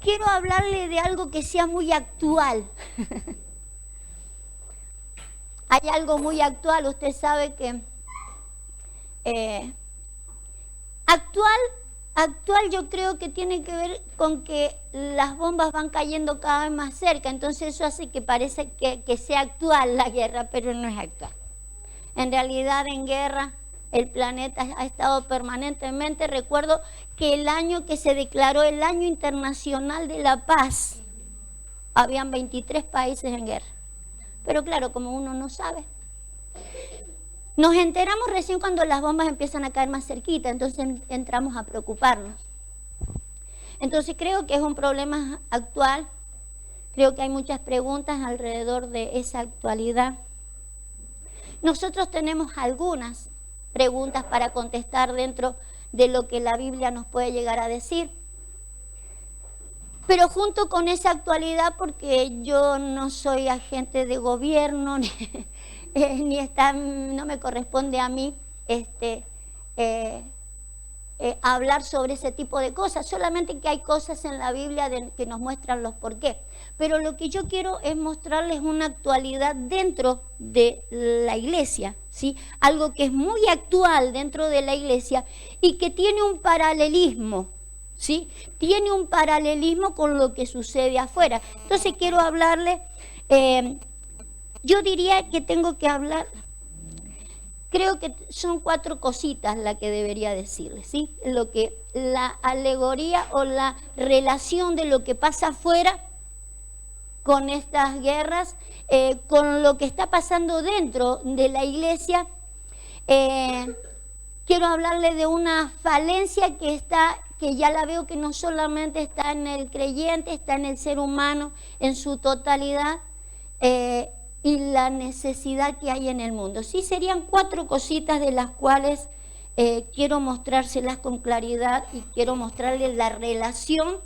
quiero hablarle de algo que sea muy actual. Hay algo muy actual, usted sabe que actual yo creo que tiene que ver con que las bombas van cayendo cada vez más cerca, entonces eso hace que parece que sea actual la guerra, pero no es actual. En realidad en guerra el planeta ha estado permanentemente. Recuerdo que el año que se declaró el Año Internacional de la Paz, habían 23 países en guerra. Pero claro, como uno no sabe, nos enteramos recién cuando las bombas empiezan a caer más cerquita, entonces entramos a preocuparnos. Entonces creo que es un problema actual, creo que hay muchas preguntas alrededor de esa actualidad. Nosotros tenemos algunas preguntas para contestar dentro de lo que la Biblia nos puede llegar a decir. Pero junto con esa actualidad, porque yo no soy agente de gobierno, no me corresponde a mí hablar sobre ese tipo de cosas, solamente que hay cosas en la Biblia que nos muestran los por qué. Pero lo que yo quiero es mostrarles una actualidad dentro de la iglesia, ¿sí? Algo que es muy actual dentro de la iglesia y que tiene un paralelismo, ¿sí? Tiene un paralelismo con lo que sucede afuera. Entonces quiero hablarle, yo diría que tengo que hablar, creo que son 4 cositas las que debería decirles, ¿sí? La alegoría o la relación de lo que pasa afuera con estas guerras, con lo que está pasando dentro de la iglesia. Quiero hablarle de una falencia que ya la veo que no solamente está en el creyente, está en el ser humano en su totalidad, y la necesidad que hay en el mundo. Sí, serían 4 cositas de las cuales quiero mostrárselas con claridad y quiero mostrarles la relación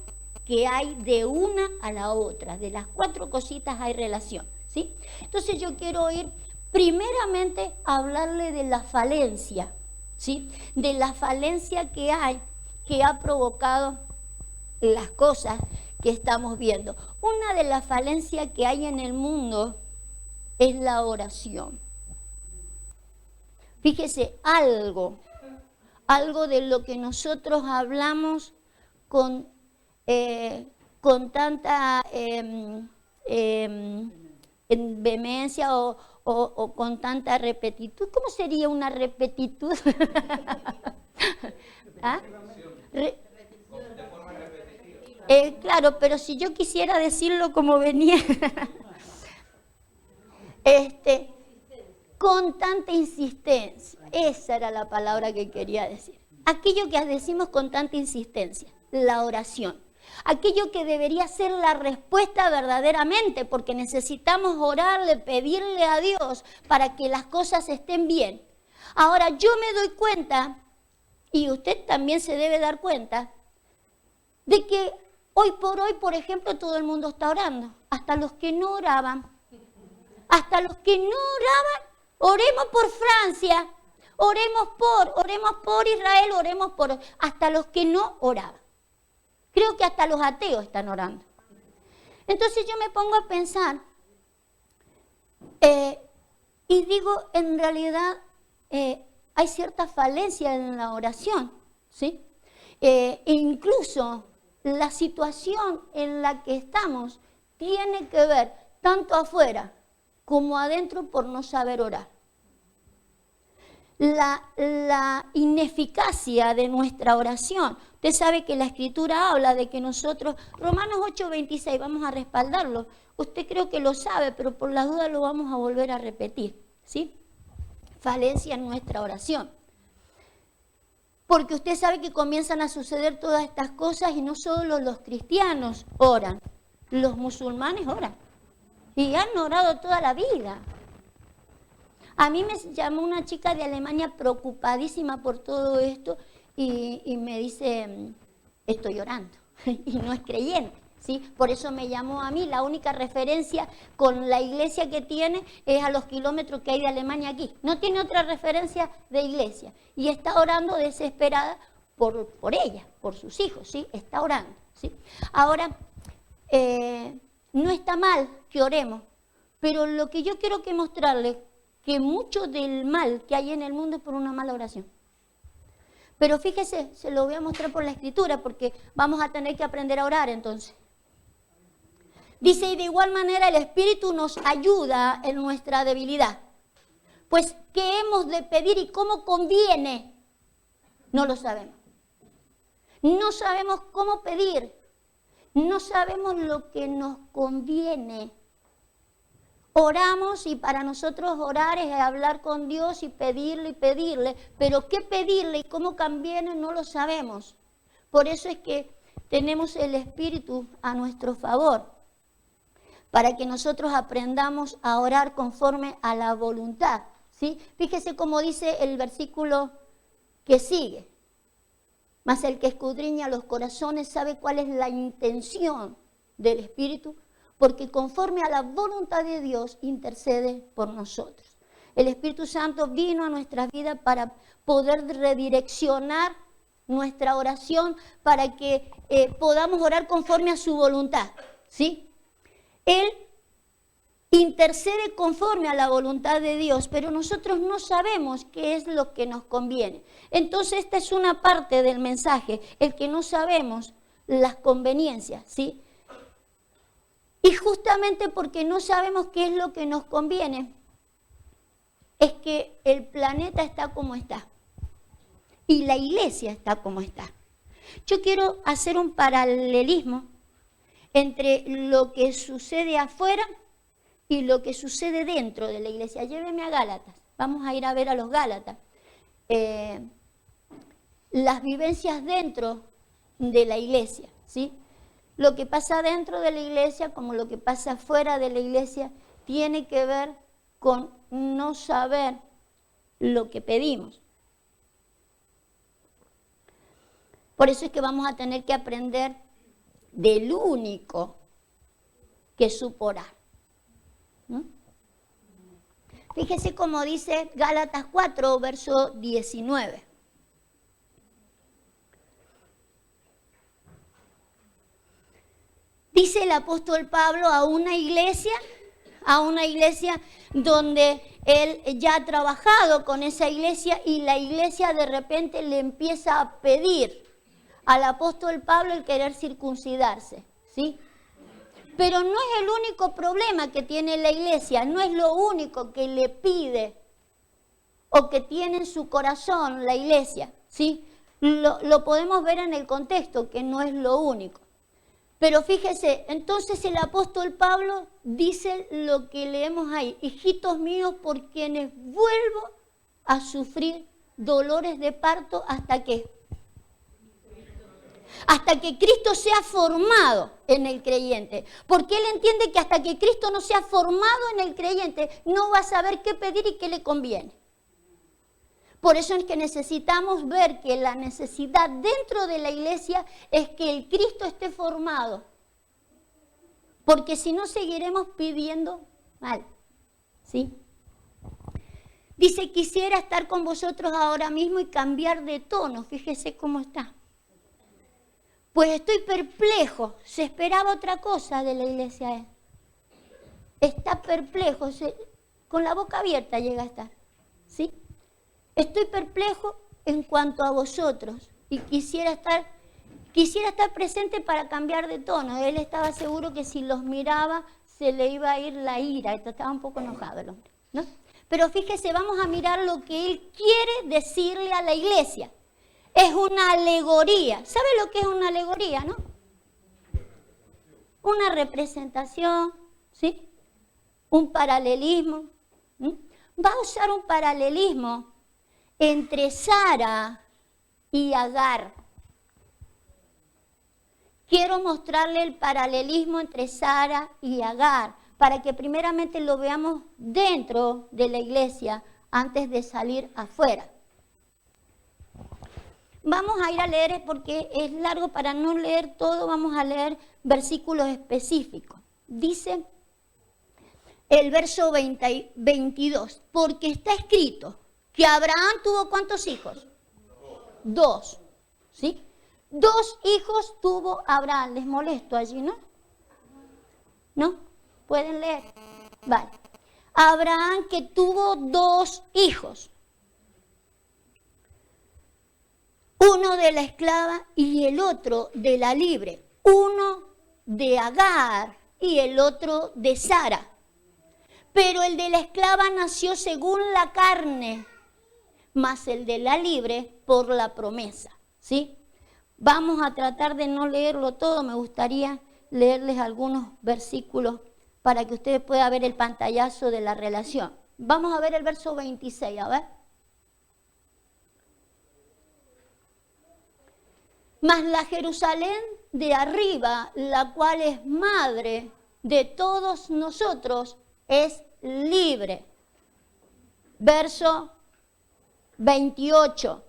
que hay de una a la otra. De las 4 cositas hay relación, ¿sí? Entonces yo quiero ir primeramente a hablarle de la falencia, ¿sí? De la falencia que hay, que ha provocado las cosas que estamos viendo. Una de las falencias que hay en el mundo es la oración. Fíjese, algo de lo que nosotros hablamos con tanta vehemencia o con tanta repetitud. ¿Cómo sería una repetitud? ¿Ah? De forma repetitiva. Claro, pero si yo quisiera decirlo como venía... con tanta insistencia, esa era la palabra que quería decir. Aquello que decimos con tanta insistencia, la oración. Aquello que debería ser la respuesta verdaderamente, porque necesitamos orarle, pedirle a Dios para que las cosas estén bien. Ahora, yo me doy cuenta, y usted también se debe dar cuenta, de que hoy por hoy, por ejemplo, todo el mundo está orando, hasta los que no oraban. Hasta los que no oraban, oremos por Francia, oremos por Israel, oremos por... Hasta los que no oraban. Creo que hasta los ateos están orando. Entonces yo me pongo a pensar, y digo, en realidad hay cierta falencia en la oración, ¿sí? E incluso la situación en la que estamos tiene que ver tanto afuera como adentro por no saber orar. La ineficacia de nuestra oración. Usted sabe que la Escritura habla de que nosotros, Romanos 8:26, vamos a respaldarlo. Usted creo que lo sabe, pero por las dudas lo vamos a volver a repetir, ¿sí? Falencia en nuestra oración. Porque usted sabe que comienzan a suceder todas estas cosas y no solo los cristianos oran, los musulmanes oran. Y han orado toda la vida. A mí me llamó una chica de Alemania preocupadísima por todo esto y me dice, estoy orando. Y no es creyente, ¿sí? Por eso me llamó a mí. La única referencia con la iglesia que tiene es a los kilómetros que hay de Alemania aquí. No tiene otra referencia de iglesia. Y está orando desesperada por ella, por sus hijos, ¿sí? Está orando, ¿sí? Ahora, no está mal que oremos, pero lo que yo quiero que mostrarles, que mucho del mal que hay en el mundo es por una mala oración. Pero fíjese, se lo voy a mostrar por la Escritura, porque vamos a tener que aprender a orar entonces. Dice, y de igual manera el Espíritu nos ayuda en nuestra debilidad. Pues, ¿qué hemos de pedir y cómo conviene? No lo sabemos. No sabemos cómo pedir. No sabemos lo que nos conviene. Oramos y para nosotros orar es hablar con Dios y pedirle, pero qué pedirle y cómo conviene no lo sabemos. Por eso es que tenemos el Espíritu a nuestro favor, para que nosotros aprendamos a orar conforme a la voluntad, ¿sí? Fíjese cómo dice el versículo que sigue. Mas el que escudriña los corazones sabe cuál es la intención del Espíritu, porque conforme a la voluntad de Dios intercede por nosotros. El Espíritu Santo vino a nuestras vidas para poder redireccionar nuestra oración, para que podamos orar conforme a su voluntad, ¿sí? Él intercede conforme a la voluntad de Dios, pero nosotros no sabemos qué es lo que nos conviene. Entonces esta es una parte del mensaje, el que no sabemos las conveniencias, ¿sí? Y justamente porque no sabemos qué es lo que nos conviene, es que el planeta está como está y la iglesia está como está. Yo quiero hacer un paralelismo entre lo que sucede afuera y lo que sucede dentro de la iglesia. Lléveme a Gálatas, vamos a ir a ver a los Gálatas. Las vivencias dentro de la iglesia, ¿sí? Lo que pasa dentro de la iglesia como lo que pasa fuera de la iglesia tiene que ver con no saber lo que pedimos. Por eso es que vamos a tener que aprender del único que supo orar. ¿No? Fíjese cómo dice Gálatas 4, verso 19. Dice el apóstol Pablo a una iglesia donde él ya ha trabajado con esa iglesia y la iglesia de repente le empieza a pedir al apóstol Pablo el querer circuncidarse, ¿sí? Pero no es el único problema que tiene la iglesia, no es lo único que le pide o que tiene en su corazón la iglesia, ¿sí? Lo podemos ver en el contexto, que no es lo único. Pero fíjese, entonces el apóstol Pablo dice lo que leemos ahí: hijitos míos, por quienes vuelvo a sufrir dolores de parto hasta que Cristo sea formado en el creyente. Porque él entiende que hasta que Cristo no sea formado en el creyente, no va a saber qué pedir y qué le conviene. Por eso es que necesitamos ver que la necesidad dentro de la iglesia es que el Cristo esté formado. Porque si no, seguiremos pidiendo mal, ¿sí? Dice, quisiera estar con vosotros ahora mismo y cambiar de tono. Fíjese cómo está. Pues estoy perplejo. Se esperaba otra cosa de la iglesia. Está perplejo. Con la boca abierta llega a estar, ¿sí? Estoy perplejo en cuanto a vosotros y quisiera estar presente para cambiar de tono. Él estaba seguro que si los miraba se le iba a ir la ira. Estaba un poco enojado el hombre, ¿no? Pero fíjese, vamos a mirar lo que él quiere decirle a la iglesia. Es una alegoría. ¿Sabe lo que es una alegoría, no? Una representación, ¿sí? Un paralelismo. Va a usar un paralelismo entre Sara y Agar. Quiero mostrarle el paralelismo entre Sara y Agar, para que primeramente lo veamos dentro de la iglesia antes de salir afuera. Vamos a ir a leer, porque es largo, para no leer todo, vamos a leer versículos específicos. Dice el verso 22, porque está escrito que Abraham tuvo ¿cuántos hijos? 2, ¿sí? 2 hijos tuvo Abraham. ¿Les molesto allí, no? ¿No? ¿Pueden leer? Vale. Abraham que tuvo 2 hijos. Uno de la esclava y el otro de la libre. Uno de Agar y el otro de Sara. Pero el de la esclava nació según la carne, más el de la libre por la promesa, ¿sí? Vamos a tratar de no leerlo todo, me gustaría leerles algunos versículos para que ustedes puedan ver el pantallazo de la relación. Vamos a ver el verso 26, a ver. Mas la Jerusalén de arriba, la cual es madre de todos nosotros, es libre. Verso 28.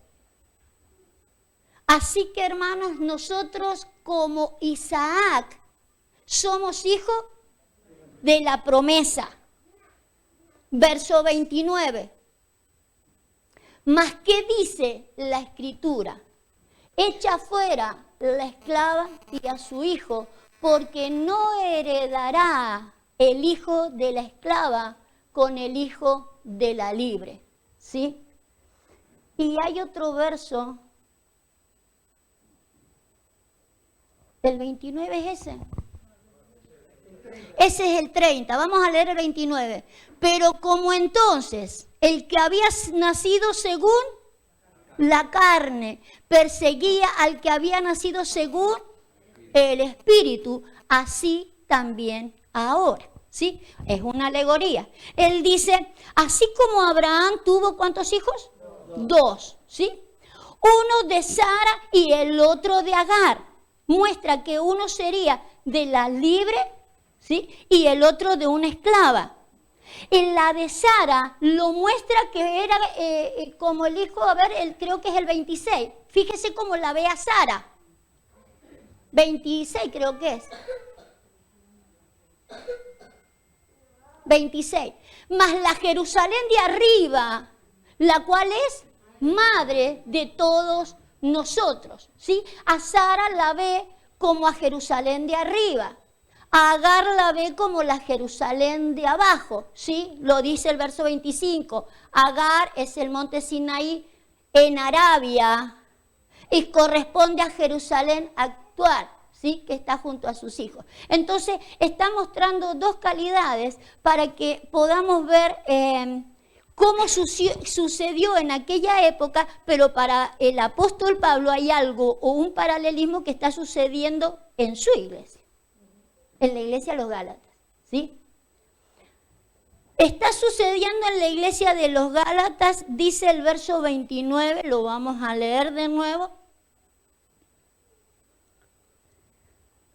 Así que, hermanos, nosotros como Isaac somos hijos de la promesa. Verso 29. Mas, ¿qué dice la Escritura? Echa fuera la esclava y a su hijo, porque no heredará el hijo de la esclava con el hijo de la libre. ¿Sí? Y hay otro verso. ¿El 29 es ese? Ese es el 30. Vamos a leer el 29. Pero como entonces el que había nacido según la carne perseguía al que había nacido según el Espíritu, así también ahora. ¿Sí? Es una alegoría. Él dice, así como Abraham tuvo ¿cuántos hijos? 2. ¿Sí? Uno de Sara y el otro de Agar. Muestra que uno sería de la libre, ¿sí? Y el otro de una esclava. En la de Sara lo muestra que era como el hijo, a ver, creo que es el 26. Fíjese cómo la ve a Sara. 26 creo que es. 26. Mas la Jerusalén de arriba, la cual es madre de todos nosotros, ¿sí? A Sara la ve como a Jerusalén de arriba. A Agar la ve como la Jerusalén de abajo, ¿sí? Lo dice el verso 25. Agar es el monte Sinaí en Arabia y corresponde a Jerusalén actual, ¿sí? Que está junto a sus hijos. Entonces, está mostrando 2 calidades para que podamos ver cómo sucedió en aquella época, pero para el apóstol Pablo hay algo o un paralelismo que está sucediendo en su iglesia, en la iglesia de los Gálatas, ¿sí? Está sucediendo en la iglesia de los Gálatas, dice el verso 29, lo vamos a leer de nuevo.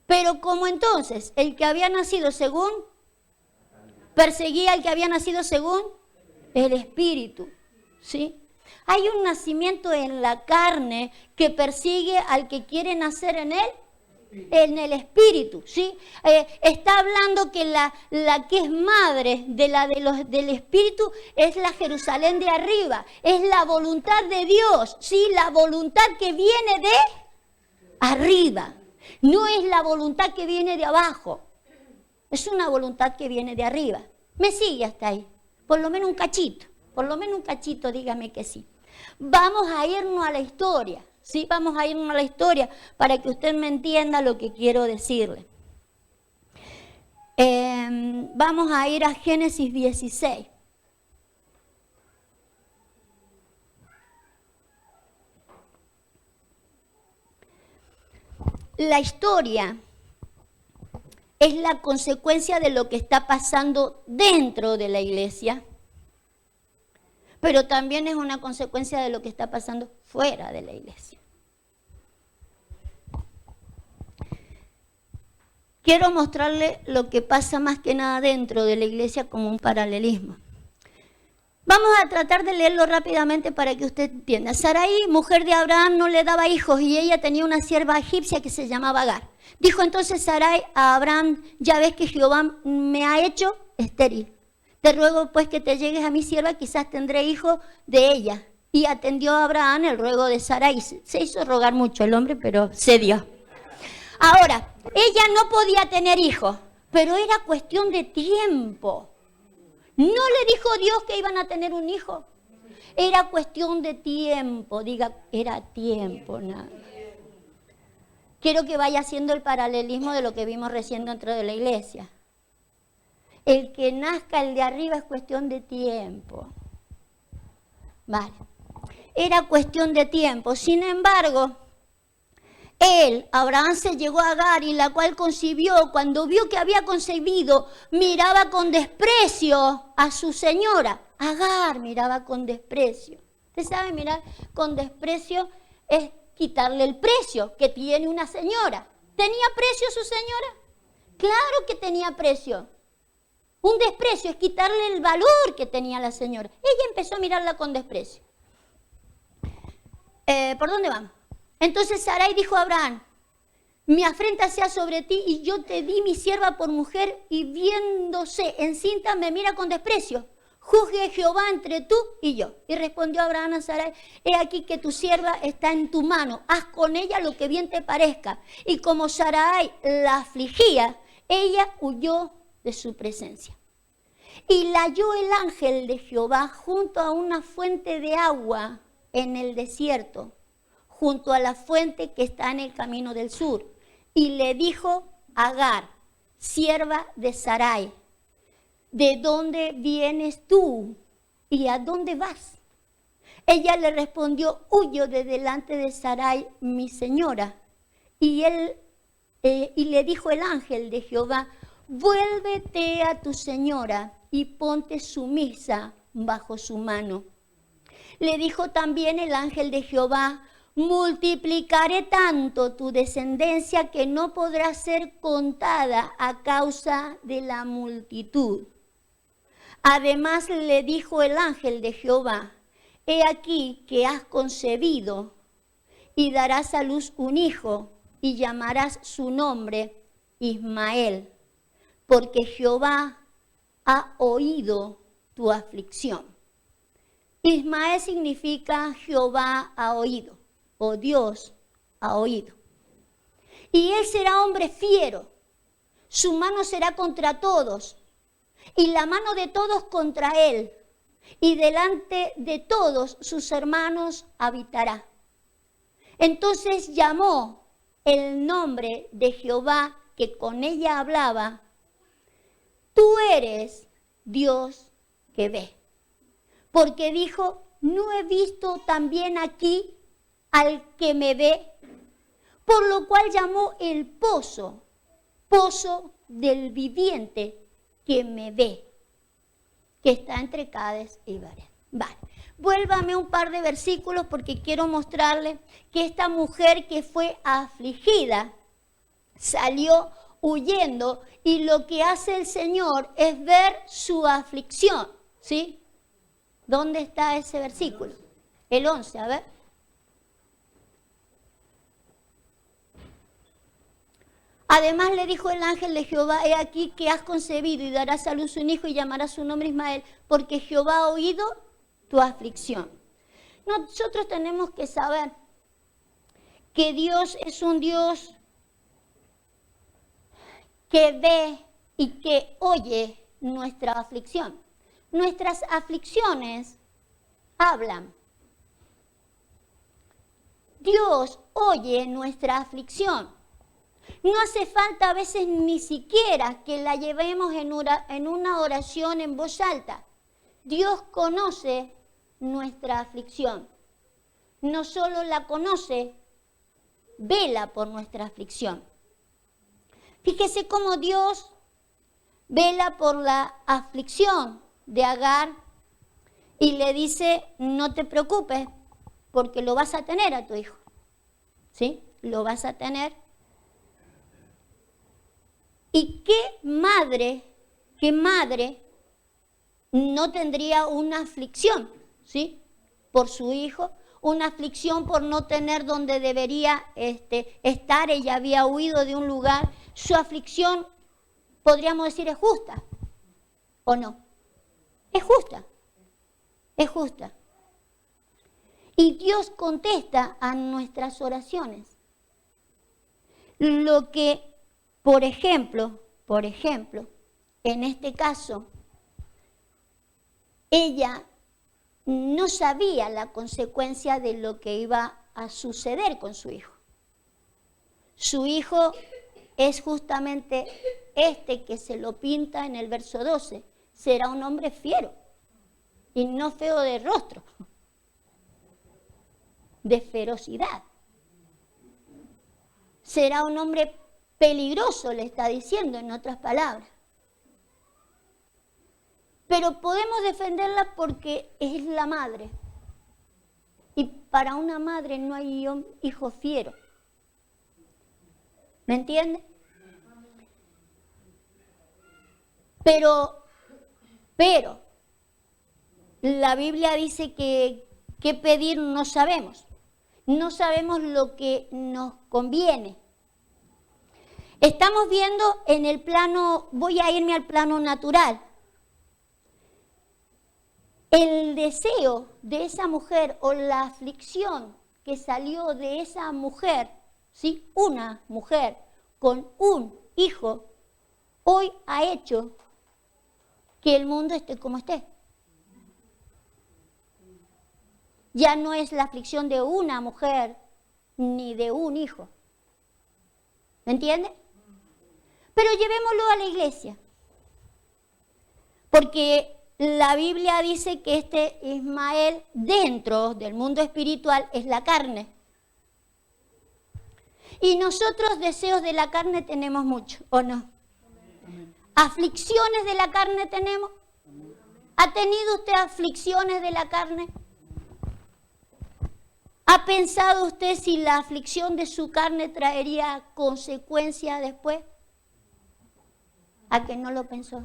Pero como entonces el que había nacido según, perseguía al que había nacido según el Espíritu, ¿sí? Hay un nacimiento en la carne que persigue al que quiere nacer en él, en el Espíritu, ¿sí? Está hablando que la que es madre del Espíritu es la Jerusalén de arriba, es la voluntad de Dios, ¿sí? La voluntad que viene de arriba, no es la voluntad que viene de abajo, es una voluntad que viene de arriba. ¿Me sigue hasta ahí? Por lo menos un cachito, dígame que sí. Vamos a irnos a la historia, ¿sí? Vamos a irnos a la historia para que usted me entienda lo que quiero decirle. Vamos a ir a Génesis 16. La historia es la consecuencia de lo que está pasando dentro de la iglesia, pero también es una consecuencia de lo que está pasando fuera de la iglesia. Quiero mostrarle lo que pasa más que nada dentro de la iglesia como un paralelismo. Vamos a tratar de leerlo rápidamente para que usted entienda. Sarai, mujer de Abraham, no le daba hijos y ella tenía una sierva egipcia que se llamaba Agar. Dijo entonces Sarai a Abraham, ya ves que Jehová me ha hecho estéril. Te ruego pues que te llegues a mi sierva, quizás tendré hijo de ella. y atendió a Abraham el ruego de Sarai. Se hizo rogar mucho el hombre, pero cedió. Ahora, ella no podía tener hijos, pero era cuestión de tiempo. No le dijo Dios que iban a tener un hijo. Era cuestión de tiempo, diga, era tiempo, nada. Quiero que vaya haciendo el paralelismo de lo que vimos recién dentro de la iglesia. El que nazca el de arriba es cuestión de tiempo. Vale. Era cuestión de tiempo. Sin embargo, Abraham se llegó a Agar, y la cual concibió. Cuando vio que había concebido, miraba con desprecio a su señora. Agar miraba con desprecio. Usted sabe, mirar con desprecio es quitarle el precio que tiene una señora. ¿Tenía precio su señora? Claro que tenía precio. Un desprecio es quitarle el valor que tenía la señora. Ella empezó a mirarla con desprecio. ¿Por dónde vamos? Entonces Sarai dijo a Abraham: mi afrenta sea sobre ti, y yo te di mi sierva por mujer, y viéndose encinta me mira con desprecio. Juzgue Jehová entre tú y yo. Y respondió Abraham a Sarai: he aquí que tu sierva está en tu mano, haz con ella lo que bien te parezca. Y como Sarai la afligía, ella huyó de su presencia. Y la halló el ángel de Jehová junto a una fuente de agua en el desierto, junto a la fuente que está en el camino del sur. Y le dijo a Agar, sierva de Sarai: ¿de dónde vienes tú y a dónde vas? Ella le respondió: huyo de delante de Sarai, mi señora. Y le dijo el ángel de Jehová: vuélvete a tu señora y ponte sumisa bajo su mano. Le dijo también el ángel de Jehová: multiplicaré tanto tu descendencia que no podrá ser contada a causa de la multitud. Además le dijo el ángel de Jehová: he aquí que has concebido y darás a luz un hijo, y llamarás su nombre Ismael, porque Jehová ha oído tu aflicción. Ismael significa Jehová ha oído, o Dios ha oído. Y él será hombre fiero, su mano será contra todos, y la mano de todos contra él, y delante de todos sus hermanos habitará. Entonces llamó el nombre de Jehová que con ella hablaba: tú eres Dios que ve. Porque dijo: no he visto también aquí al que me ve, por lo cual llamó el pozo, pozo del viviente que me ve, que está entre Cades y Bered. Vale, vuélvame un par de versículos porque quiero mostrarle que esta mujer que fue afligida salió huyendo, y lo que hace el Señor es ver su aflicción, ¿sí? ¿Dónde está ese versículo? El 11, a ver. Además le dijo el ángel de Jehová: he aquí que has concebido y darás a luz un hijo, y llamarás su nombre Ismael, porque Jehová ha oído tu aflicción. Nosotros tenemos que saber que Dios es un Dios que ve y que oye nuestra aflicción. Nuestras aflicciones hablan. Dios oye nuestra aflicción. No hace falta a veces ni siquiera que la llevemos en una oración en voz alta. Dios conoce nuestra aflicción. No solo la conoce, vela por nuestra aflicción. Fíjese cómo Dios vela por la aflicción de Agar y le dice: no te preocupes, porque lo vas a tener a tu hijo. ¿Sí? Lo vas a tener. ¿Y qué madre no tendría una aflicción, ¿sí? Por su hijo, una aflicción por no tener donde debería estar. Ella había huido de un lugar. Su aflicción, podríamos decir, es justa, ¿o no? Es justa, es justa. Y Dios contesta a nuestras oraciones. Lo que, por ejemplo, en este caso, ella no sabía la consecuencia de lo que iba a suceder con su hijo. Su hijo es justamente este que se lo pinta en el verso 12. Será un hombre fiero y no feo de rostro, de ferocidad. Será un hombre peligroso, le está diciendo en otras palabras. Pero podemos defenderla porque es la madre. Y para una madre no hay hijo fiero. ¿Me entiende? Pero, la Biblia dice que qué pedir no sabemos. No sabemos lo que nos conviene. Estamos viendo en el plano, voy a irme al plano natural. El deseo de esa mujer o la aflicción que salió de esa mujer, ¿sí? Una mujer con un hijo, hoy ha hecho que el mundo esté como esté. Ya no es la aflicción de una mujer ni de un hijo. ¿Me entiende? Pero llevémoslo a la iglesia. Porque la Biblia dice que este Ismael dentro del mundo espiritual es la carne. Y nosotros deseos de la carne tenemos mucho, ¿o no? ¿Aflicciones de la carne tenemos? ¿Ha tenido usted aflicciones de la carne? ¿Ha pensado usted si la aflicción de su carne traería consecuencias después? ¿A que no lo pensó?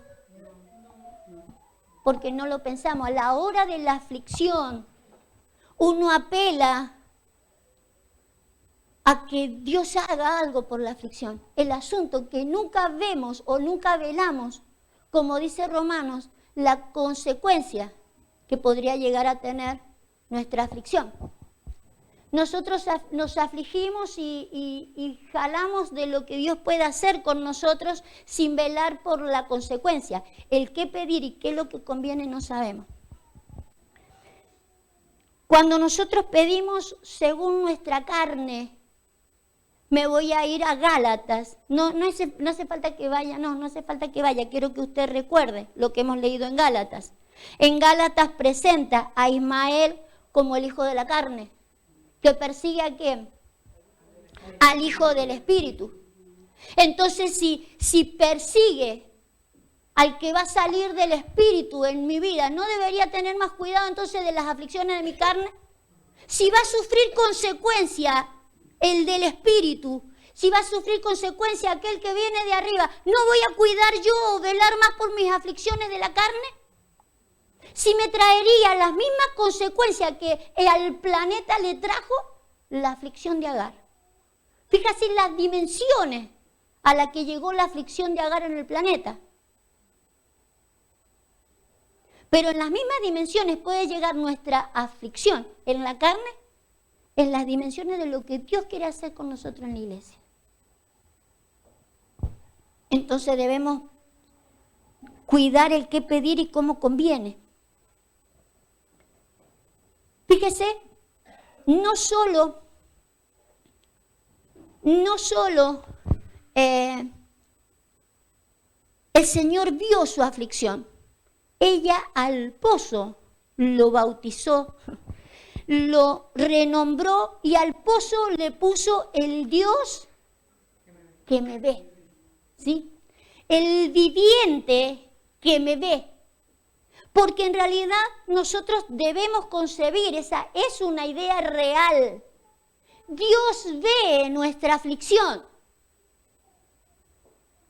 Porque no lo pensamos. A la hora de la aflicción, uno apela a que Dios haga algo por la aflicción. El asunto que nunca vemos o nunca velamos, como dice Romanos, la consecuencia que podría llegar a tener nuestra aflicción. Nosotros nos afligimos y jalamos de lo que Dios puede hacer con nosotros sin velar por la consecuencia. El qué pedir y qué es lo que conviene no sabemos. Cuando nosotros pedimos según nuestra carne, me voy a ir a Gálatas. No hace falta que vaya, no hace falta que vaya. Quiero que usted recuerde lo que hemos leído en Gálatas. En Gálatas presenta a Ismael como el hijo de la carne, que persigue a quién? Al hijo del espíritu. Entonces, si persigue al que va a salir del espíritu en mi vida, ¿no debería tener más cuidado entonces de las aflicciones de mi carne? Si va a sufrir consecuencia el del espíritu, si va a sufrir consecuencia aquel que viene de arriba, ¿no voy a cuidar yo o velar más por mis aflicciones de la carne? Si me traería las mismas consecuencias que al planeta le trajo la aflicción de Agar. Fíjate las dimensiones a las que llegó la aflicción de Agar en el planeta. Pero en las mismas dimensiones puede llegar nuestra aflicción en la carne, en las dimensiones de lo que Dios quiere hacer con nosotros en la iglesia. Entonces debemos cuidar el qué pedir y cómo conviene. Fíjese, no solo el Señor vio su aflicción, ella al pozo lo bautizó, lo renombró y al pozo le puso el Dios que me ve, ¿sí? El viviente que me ve. Porque en realidad nosotros debemos concebir, esa es una idea real. Dios ve nuestra aflicción.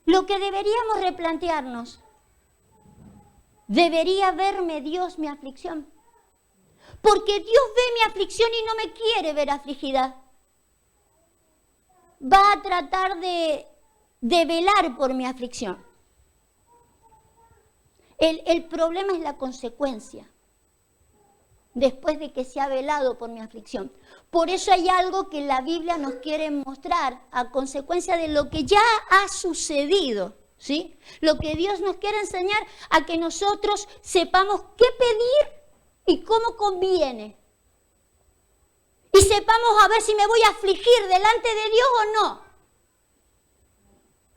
Lo que deberíamos replantearnos, ¿debería verme Dios mi aflicción? Porque Dios ve mi aflicción y no me quiere ver afligida. Va a tratar de velar por mi aflicción. El problema es la consecuencia. después de que se ha velado por mi aflicción. Por eso hay algo que la Biblia nos quiere mostrar a consecuencia de lo que ya ha sucedido, ¿sí? Lo que Dios nos quiere enseñar a que nosotros sepamos qué pedir y cómo conviene. Y sepamos a ver si me voy a afligir delante de Dios o no.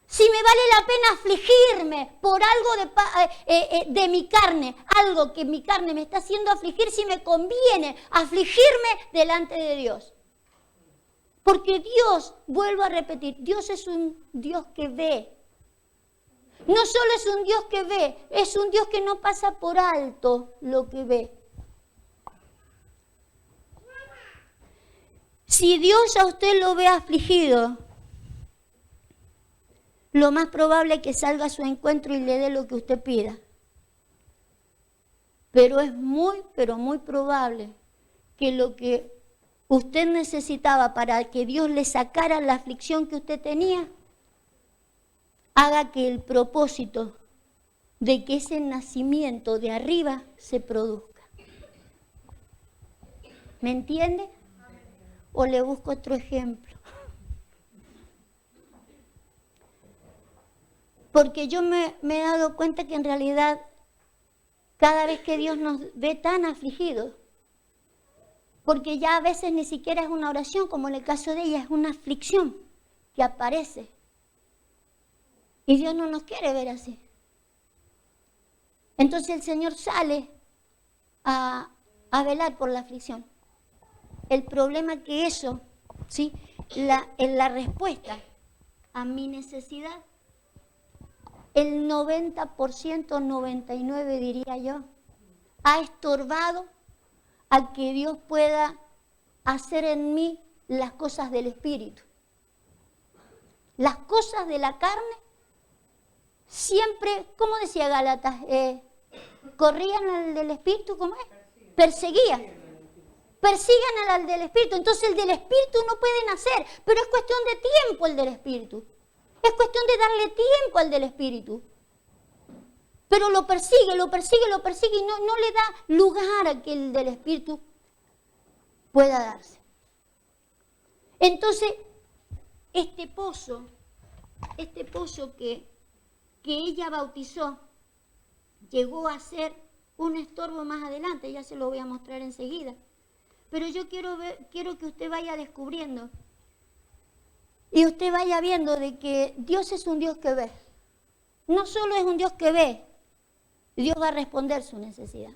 Si me vale la pena afligirme por algo de mi carne, algo que mi carne me está haciendo afligir, si me conviene afligirme delante de Dios. Porque Dios, vuelvo a repetir, Dios es un Dios que ve. No solo es un Dios que ve, es un Dios que no pasa por alto lo que ve. Si Dios a usted lo ve afligido, lo más probable es que salga a su encuentro y le dé lo que usted pida. Pero es muy, pero muy probable que lo que usted necesitaba para que Dios le sacara la aflicción que usted tenía, haga que el propósito de que ese nacimiento de arriba se produzca. ¿Me entiende? ¿O le busco otro ejemplo? Porque yo me he dado cuenta que en realidad cada vez que Dios nos ve tan afligidos, porque ya a veces ni siquiera es una oración, como en el caso de ella, es una aflicción que aparece. Y Dios no nos quiere ver así. Entonces el Señor sale a velar por la aflicción. El problema es que eso, ¿sí? la respuesta a mi necesidad, el 90%, 99% diría yo, ha estorbado a que Dios pueda hacer en mí las cosas del Espíritu. Las cosas de la carne siempre, ¿cómo decía Gálatas? Corrían al del Espíritu, ¿cómo es? Perseguían. Persigan al del Espíritu. Entonces el del Espíritu no puede nacer, pero es cuestión de tiempo el del Espíritu. Es cuestión de darle tiempo al del Espíritu. Pero lo persigue y no le da lugar a que el del Espíritu pueda darse. Entonces, este pozo que ella bautizó, llegó a ser un estorbo más adelante, ya se lo voy a mostrar enseguida. Pero yo quiero que usted vaya descubriendo y usted vaya viendo de que Dios es un Dios que ve. No solo es un Dios que ve, Dios va a responder su necesidad.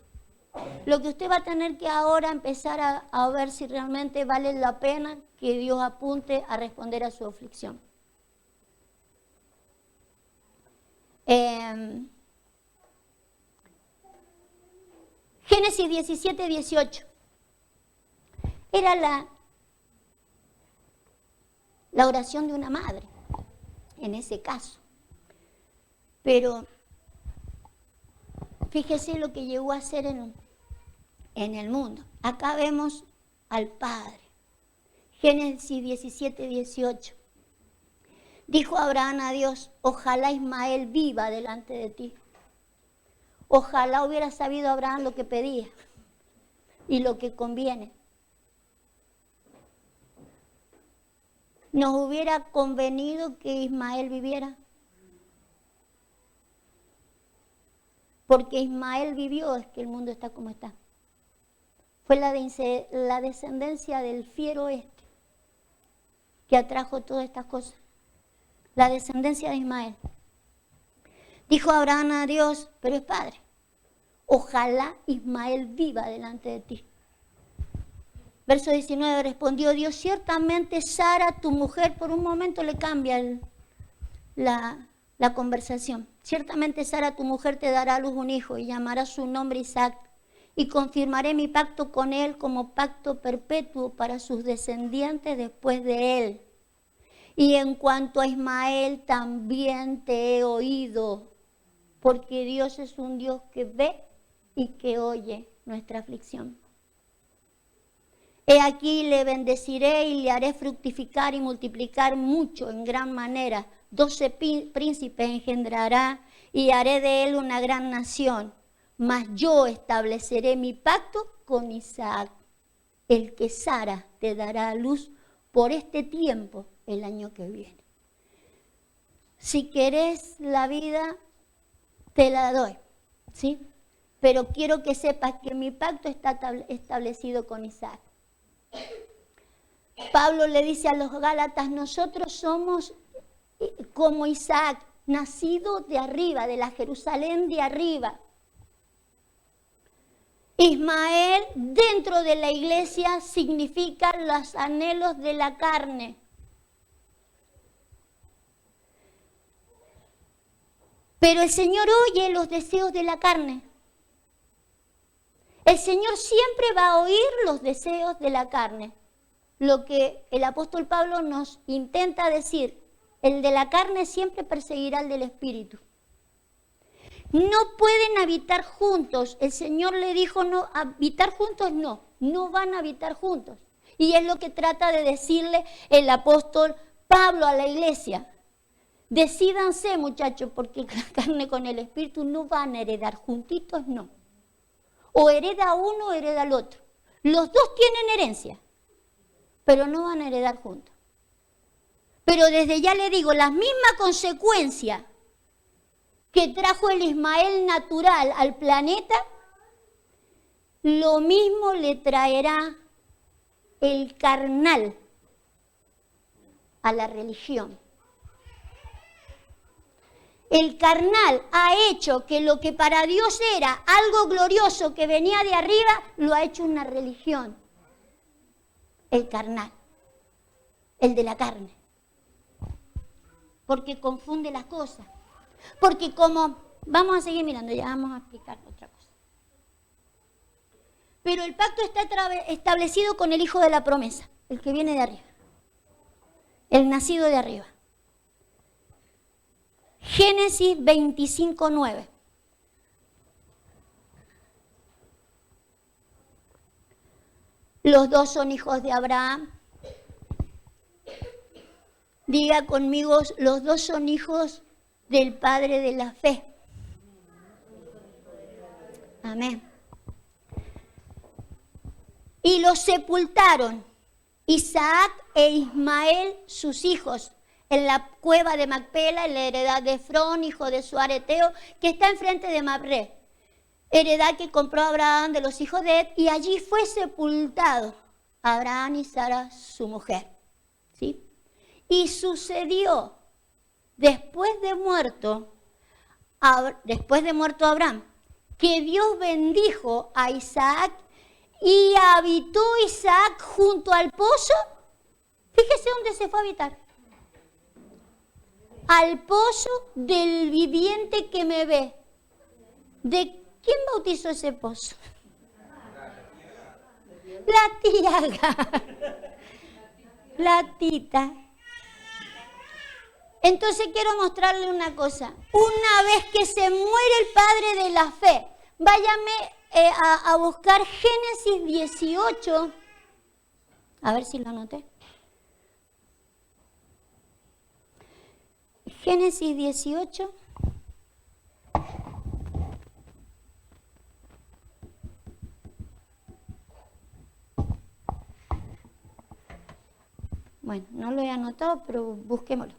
Lo que usted va a tener que ahora empezar a ver si realmente vale la pena que Dios apunte a responder a su aflicción. Génesis 17, 18. Era la oración de una madre, en ese caso. Pero fíjese lo que llegó a hacer en el mundo. Acá vemos al Padre. Génesis 17, 18. Dijo Abraham a Dios, ojalá Ismael viva delante de ti. Ojalá hubiera sabido Abraham lo que pedía y lo que conviene. ¿Nos hubiera convenido que Ismael viviera? Porque Ismael vivió, es que el mundo está como está. Fue la descendencia del fiero este que atrajo todas estas cosas. La descendencia de Ismael. Dijo Abraham a Dios, pero es padre. Ojalá Ismael viva delante de ti. Verso 19, respondió Dios, ciertamente Sara, tu mujer, por un momento le cambia la conversación. Ciertamente Sara, tu mujer, te dará a luz un hijo y llamará su nombre Isaac. Y confirmaré mi pacto con él como pacto perpetuo para sus descendientes después de él. Y en cuanto a Ismael, también te he oído, porque Dios es un Dios que ve y que oye nuestra aflicción. He aquí le bendeciré y le haré fructificar y multiplicar mucho en gran manera. 12 príncipes engendrará y haré de él una gran nación. Mas yo estableceré mi pacto con Isaac, el que Sara te dará a luz por este tiempo el año que viene. Si querés la vida, te la doy, ¿sí? Pero quiero que sepas que mi pacto está establecido con Isaac. Pablo le dice a los Gálatas, nosotros somos como Isaac, nacido de arriba, de la Jerusalén de arriba. Ismael dentro de la iglesia significa los anhelos de la carne. Pero el Señor oye los deseos de la carne. El Señor siempre va a oír los deseos de la carne. Lo que el apóstol Pablo nos intenta decir, el de la carne siempre perseguirá al del espíritu. No pueden habitar juntos. El Señor le dijo, no, habitar juntos no van a habitar juntos. Y es lo que trata de decirle el apóstol Pablo a la iglesia. Decídanse, muchachos, porque la carne con el espíritu no van a heredar juntitos, no. O hereda uno o hereda el otro. Los dos tienen herencia, pero no van a heredar juntos. Pero desde ya le digo, la misma consecuencia que trajo el Ismael natural al planeta, lo mismo le traerá el carnal a la religión. El carnal ha hecho que lo que para Dios era algo glorioso que venía de arriba, lo ha hecho una religión. El carnal, el de la carne. Porque confunde las cosas. Porque como, vamos a seguir mirando, ya vamos a explicar otra cosa. Pero el pacto está establecido con el hijo de la promesa, el que viene de arriba. El nacido de arriba. Génesis 25:9. Los dos son hijos de Abraham. Diga conmigo, los dos son hijos del Padre de la fe. Amén. Y los sepultaron, Isaac e Ismael, sus hijos, en la cueva de Macpela, en la heredad de Efrón, hijo de Suar Eteo, que está enfrente de Mamre, heredad que compró Abraham de los hijos de Ed, y allí fue sepultado Abraham y Sara, su mujer. ¿Sí? Y sucedió, después de muerto Abraham, que Dios bendijo a Isaac y habitó Isaac junto al pozo. Fíjese dónde se fue a habitar. Al pozo del viviente que me ve. ¿De quién bautizó ese pozo? La tía Agar. La tita. Entonces quiero mostrarle una cosa. Una vez que se muere el padre de la fe, váyame a buscar Génesis 18. A ver si lo anoté. Génesis 18. Bueno, no lo he anotado, pero busquémoslo.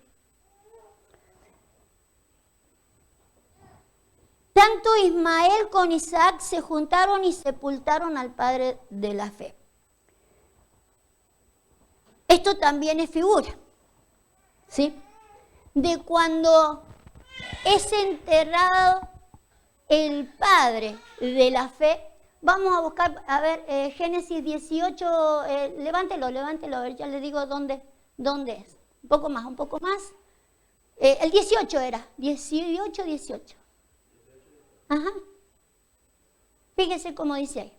Tanto Ismael con Isaac se juntaron y sepultaron al padre de la fe. Esto también es figura, ¿sí? De cuando es enterrado el padre de la fe. Vamos a buscar, a ver, Génesis 18, levántelo, a ver, ya le digo dónde es. Un poco más. El 18 era, 18. Ajá. Fíjese cómo dice ahí.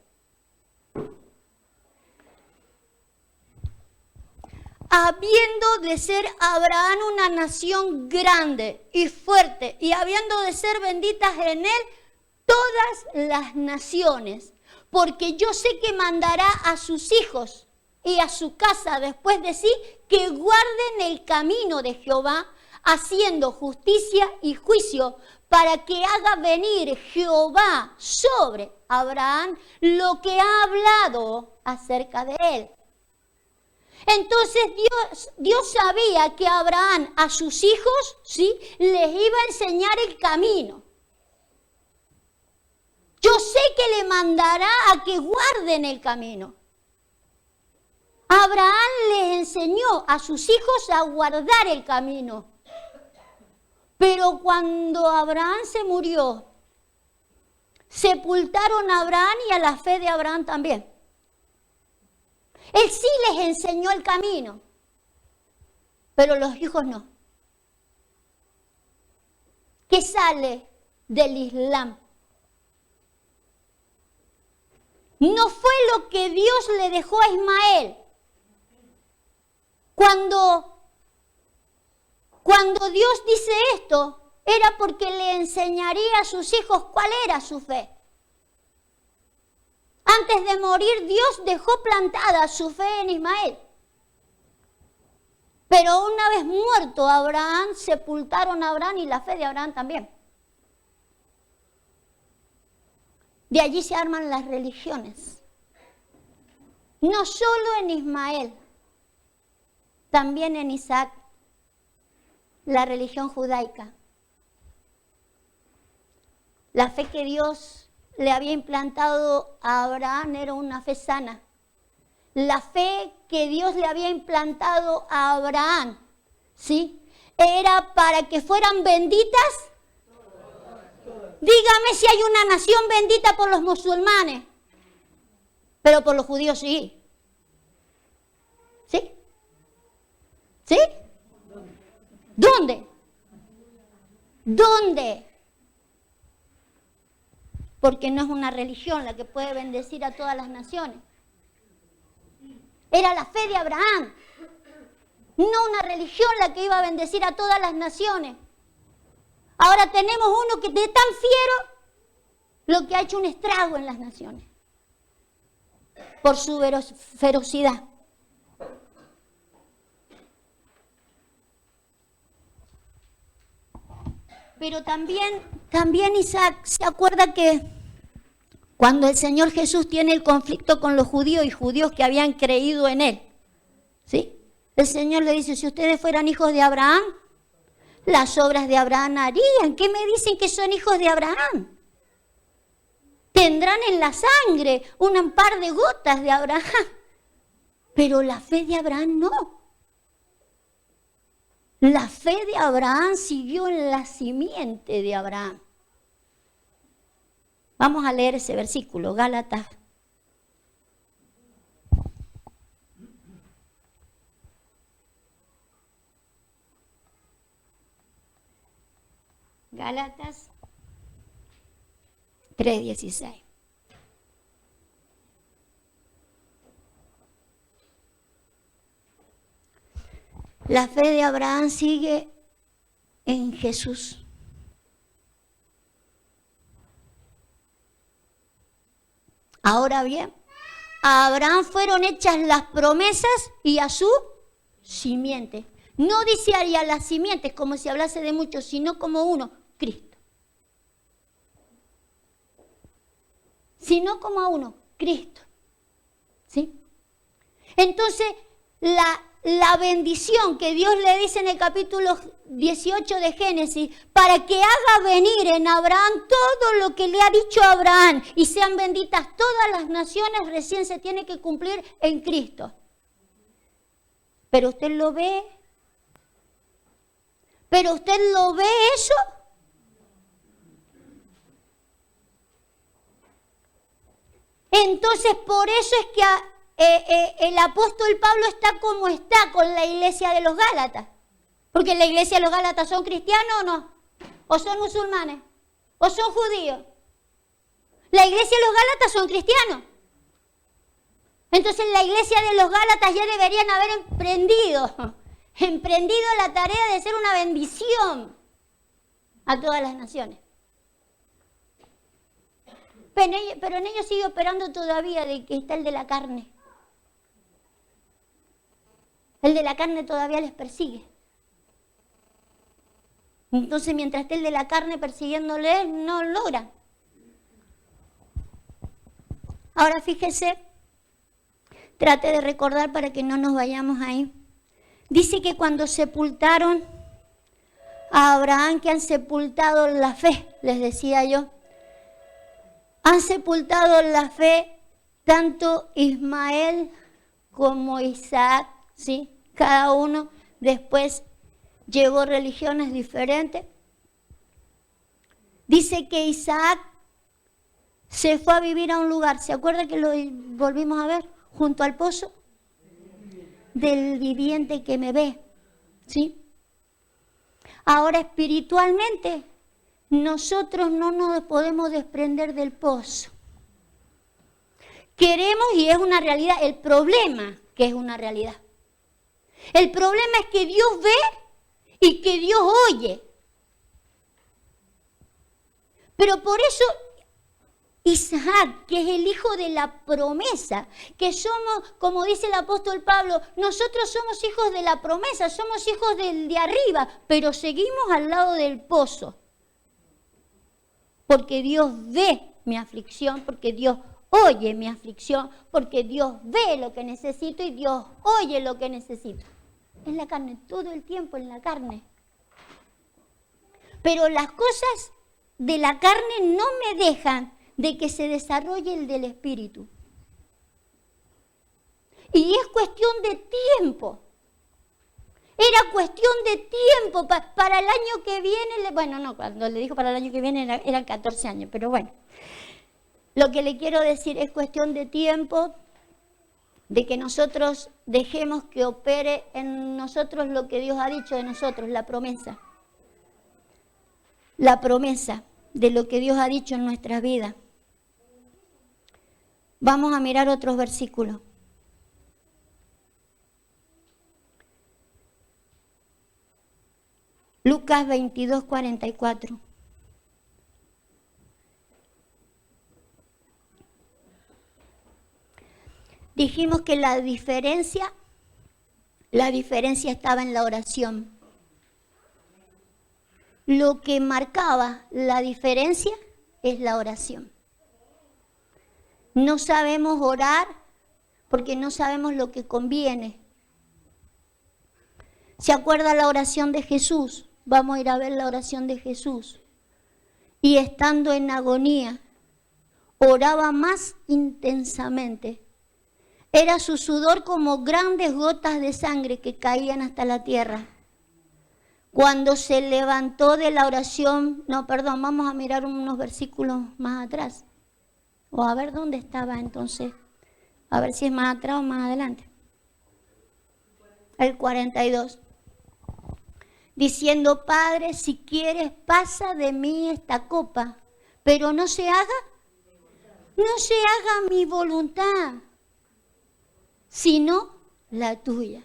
Habiendo de ser Abraham una nación grande y fuerte, y habiendo de ser benditas en él todas las naciones, porque yo sé que mandará a sus hijos y a su casa después de sí que guarden el camino de Jehová, haciendo justicia y juicio, para que haga venir Jehová sobre Abraham lo que ha hablado acerca de él. Entonces Dios sabía que Abraham a sus hijos, ¿sí?, les iba a enseñar el camino. Yo sé que le mandará a que guarden el camino. Abraham les enseñó a sus hijos a guardar el camino. Pero cuando Abraham se murió, sepultaron a Abraham y a la fe de Abraham también. Él sí les enseñó el camino, pero los hijos no. ¿Qué sale del Islam? No fue lo que Dios le dejó a Ismael. Cuando Dios dice esto, era porque le enseñaría a sus hijos cuál era su fe. Antes de morir, Dios dejó plantada su fe en Ismael. Pero una vez muerto Abraham, sepultaron a Abraham y la fe de Abraham también. De allí se arman las religiones. No solo en Ismael, también en Isaac, la religión judaica. La fe que Dios le había implantado a Abraham era una fe sana. La fe que Dios le había implantado a Abraham, ¿sí?, era para que fueran benditas. Dígame si hay una nación bendita por los musulmanes, pero por los judíos sí. ¿Sí? ¿Sí? ¿Dónde? ¿Dónde? Porque no es una religión la que puede bendecir a todas las naciones. Era la fe de Abraham, no una religión la que iba a bendecir a todas las naciones. Ahora tenemos uno que es tan fiero, lo que ha hecho un estrago en las naciones, por su ferocidad. Pero también Isaac se acuerda que cuando el Señor Jesús tiene el conflicto con los judíos y judíos que habían creído en Él, ¿sí?, el Señor le dice, si ustedes fueran hijos de Abraham, las obras de Abraham harían. ¿Qué me dicen que son hijos de Abraham? Tendrán en la sangre un par de gotas de Abraham, pero la fe de Abraham no. La fe de Abraham siguió en la simiente de Abraham. Vamos a leer ese versículo, Gálatas. Gálatas 3:16. La fe de Abraham sigue en Jesús. Ahora bien, a Abraham fueron hechas las promesas y a su simiente. No dice a las simientes como si hablase de muchos, sino como uno, Cristo. Sino como a uno, Cristo. ¿Sí? Entonces, la bendición que Dios le dice en el capítulo 18 de Génesis, para que haga venir en Abraham todo lo que le ha dicho a Abraham y sean benditas todas las naciones, recién se tiene que cumplir en Cristo. Pero usted lo ve. ¿Pero usted lo ve eso? Entonces, por eso es que el apóstol Pablo está como está con la iglesia de los Gálatas. Porque la iglesia de los Gálatas son cristianos o no, o son musulmanes, o son judíos. La iglesia de los Gálatas son cristianos. Entonces la iglesia de los Gálatas ya deberían haber emprendido la tarea de ser una bendición a todas las naciones. Pero en ellos sigue operando todavía de que está el de la carne. El de la carne todavía les persigue. Entonces, mientras esté el de la carne persiguiéndole, no logra. Ahora fíjese, trate de recordar para que no nos vayamos ahí. Dice que cuando sepultaron a Abraham, que han sepultado la fe, les decía yo, han sepultado la fe tanto Ismael como Isaac, ¿sí? Cada uno después llevó religiones diferentes. Dice que Isaac se fue a vivir a un lugar, ¿se acuerda que lo volvimos a ver? Junto al pozo del viviente que me ve, ¿sí? Ahora espiritualmente nosotros no nos podemos desprender del pozo. Queremos, y es una realidad, el problema que es una realidad. El problema es que Dios ve y que Dios oye. Pero por eso Isaac, que es el hijo de la promesa, que somos, como dice el apóstol Pablo, nosotros somos hijos de la promesa, somos hijos del de arriba, pero seguimos al lado del pozo. Porque Dios ve mi aflicción, porque Dios oye mi aflicción, porque Dios ve lo que necesito y Dios oye lo que necesito. En la carne, todo el tiempo en la carne. Pero las cosas de la carne no me dejan de que se desarrolle el del espíritu. Y es cuestión de tiempo. Era cuestión de tiempo. Para el año que viene, bueno, no, cuando le dijo para el año que viene eran 14 años, pero bueno. Lo que le quiero decir es cuestión de tiempo, de que nosotros dejemos que opere en nosotros lo que Dios ha dicho de nosotros, la promesa. La promesa de lo que Dios ha dicho en nuestras vidas. Vamos a mirar otros versículos. Lucas 22, 44. Dijimos que la diferencia estaba en la oración. Lo que marcaba la diferencia es la oración. No sabemos orar porque no sabemos lo que conviene. ¿Se acuerda la oración de Jesús? Vamos a ir a ver la oración de Jesús. Y estando en agonía, oraba más intensamente. Era su sudor como grandes gotas de sangre que caían hasta la tierra. Cuando se levantó de la oración, vamos a mirar unos versículos más atrás. O a ver dónde estaba entonces. A ver si es más atrás o más adelante. El 42. Diciendo, Padre, si quieres, pasa de mí esta copa, pero no se haga mi voluntad, sino la tuya.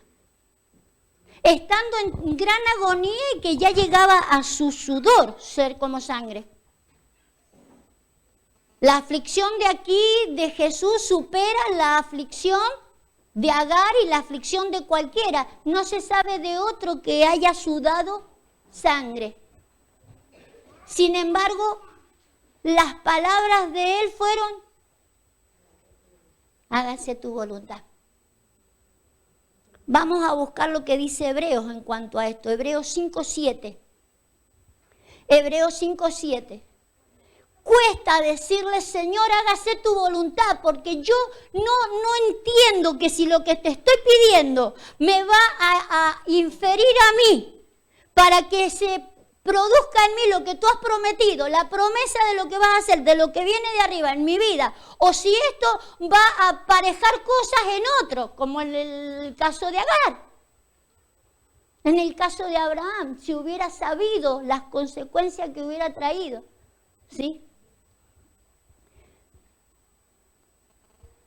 Estando en gran agonía y que ya llegaba a su sudor ser como sangre. La aflicción de aquí, de Jesús, supera la aflicción de Agar y la aflicción de cualquiera. No se sabe de otro que haya sudado sangre. Sin embargo, las palabras de él fueron, hágase tu voluntad. Vamos a buscar lo que dice Hebreos en cuanto a esto. Hebreos 5:7. Hebreos 5:7. Cuesta decirle, Señor, hágase tu voluntad, porque yo no entiendo que si lo que te estoy pidiendo me va a inferir a mí para que se produzca en mí lo que tú has prometido, la promesa de lo que vas a hacer, de lo que viene de arriba en mi vida, o si esto va a aparejar cosas en otro, como en el caso de Agar. En el caso de Abraham, si hubiera sabido las consecuencias que hubiera traído, ¿sí?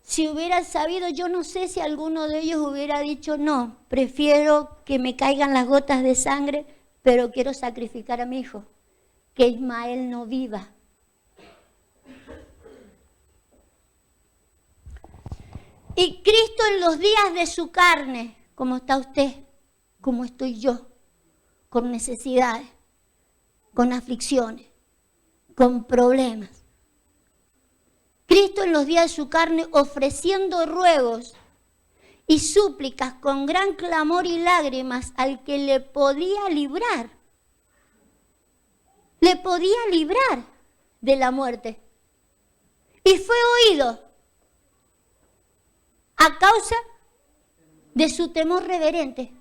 Si hubiera sabido, yo no sé si alguno de ellos hubiera dicho, no, prefiero que me caigan las gotas de sangre, pero quiero sacrificar a mi hijo, que Ismael no viva. Y Cristo en los días de su carne, como está usted, como estoy yo, con necesidades, con aflicciones, con problemas. Cristo en los días de su carne ofreciendo ruegos y súplicas con gran clamor y lágrimas al que le podía librar. Le podía librar de la muerte. Y fue oído a causa de su temor reverente.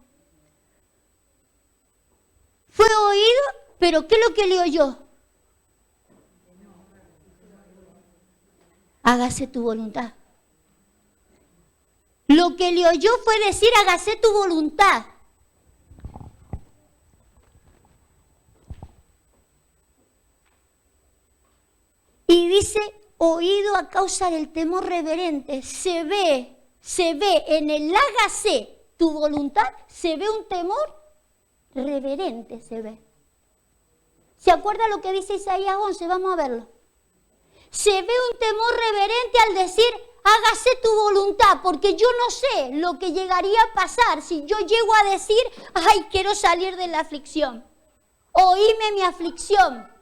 Fue oído, pero ¿qué es lo que le oyó? Hágase tu voluntad. Lo que le oyó fue decir, hágase tu voluntad. Y dice, oído a causa del temor reverente. Se ve en el hágase tu voluntad, se ve un temor reverente, se ve. ¿Se acuerda lo que dice Isaías 11? Vamos a verlo. Se ve un temor reverente al decir, hágase tu voluntad, porque yo no sé lo que llegaría a pasar si yo llego a decir, ay, quiero salir de la aflicción. Oíme mi aflicción.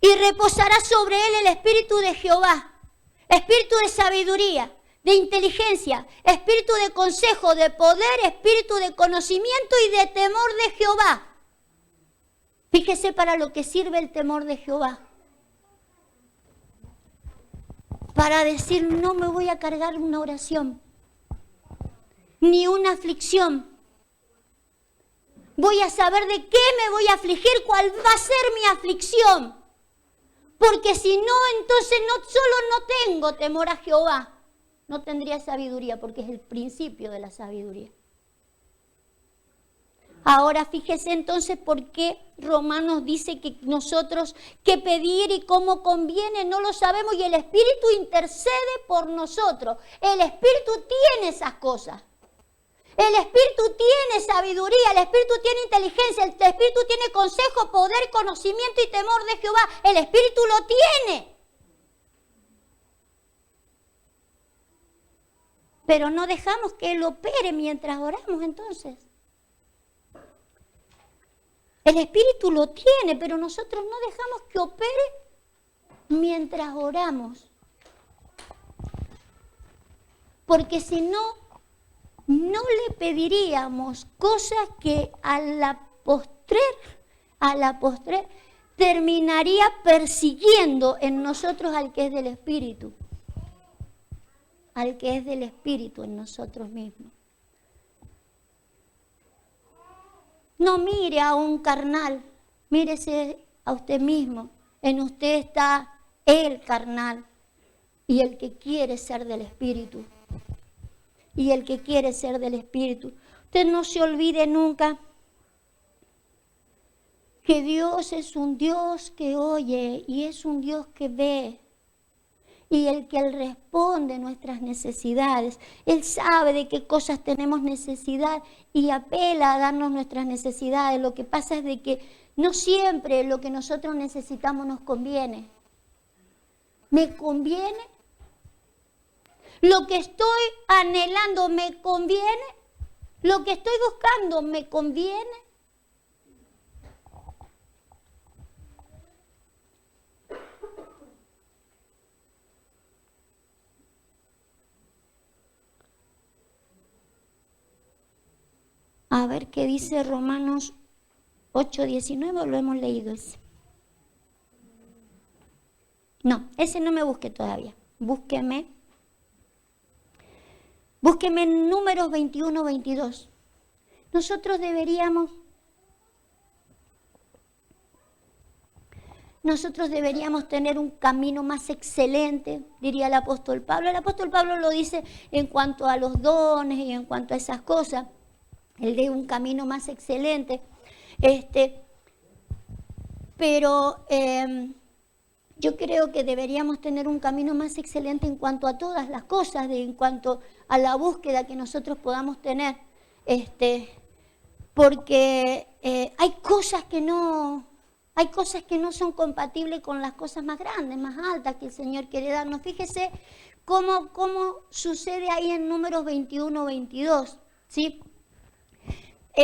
Y reposará sobre él el espíritu de Jehová, espíritu de sabiduría, de inteligencia, espíritu de consejo, de poder, espíritu de conocimiento y de temor de Jehová. Fíjese para lo que sirve el temor de Jehová. Para decir, no me voy a cargar una oración, ni una aflicción. Voy a saber de qué me voy a afligir, cuál va a ser mi aflicción. Porque si no, entonces no solo no tengo temor a Jehová, no tendría sabiduría, porque es el principio de la sabiduría. Ahora fíjese entonces por qué Romanos dice que nosotros qué pedir y cómo conviene no lo sabemos y el Espíritu intercede por nosotros. El Espíritu tiene esas cosas. El Espíritu tiene sabiduría, el Espíritu tiene inteligencia, el Espíritu tiene consejo, poder, conocimiento y temor de Jehová. El Espíritu lo tiene. Pero no dejamos que Él opere mientras oramos entonces. El Espíritu lo tiene, pero nosotros no dejamos que opere mientras oramos. Porque si no, no le pediríamos cosas que a la postrer terminaría persiguiendo en nosotros al que es del Espíritu. Al que es del Espíritu en nosotros mismos. No mire a un carnal, mírese a usted mismo. En usted está el carnal y el que quiere ser del Espíritu. Y el que quiere ser del Espíritu. Usted no se olvide nunca que Dios es un Dios que oye y es un Dios que ve. Y el que Él responde nuestras necesidades. Él sabe de qué cosas tenemos necesidad y apela a darnos nuestras necesidades. Lo que pasa es de que no siempre lo que nosotros necesitamos nos conviene. ¿Me conviene? ¿Lo que estoy anhelando me conviene? ¿Lo que estoy buscando me conviene? A ver qué dice Romanos 8:19, lo hemos leído ese. No, ese no me busque todavía. Búsqueme en Números 21-22. Nosotros deberíamos tener un camino más excelente, diría el apóstol Pablo. El apóstol Pablo lo dice en cuanto a los dones y en cuanto a esas cosas. Él de un camino más excelente. Pero yo creo que deberíamos tener un camino más excelente en cuanto a todas las cosas, en cuanto a la búsqueda que nosotros podamos tener. Porque hay cosas que no son compatibles con las cosas más grandes, más altas que el Señor quiere darnos. Fíjese cómo sucede ahí en Números 21-22, ¿sí?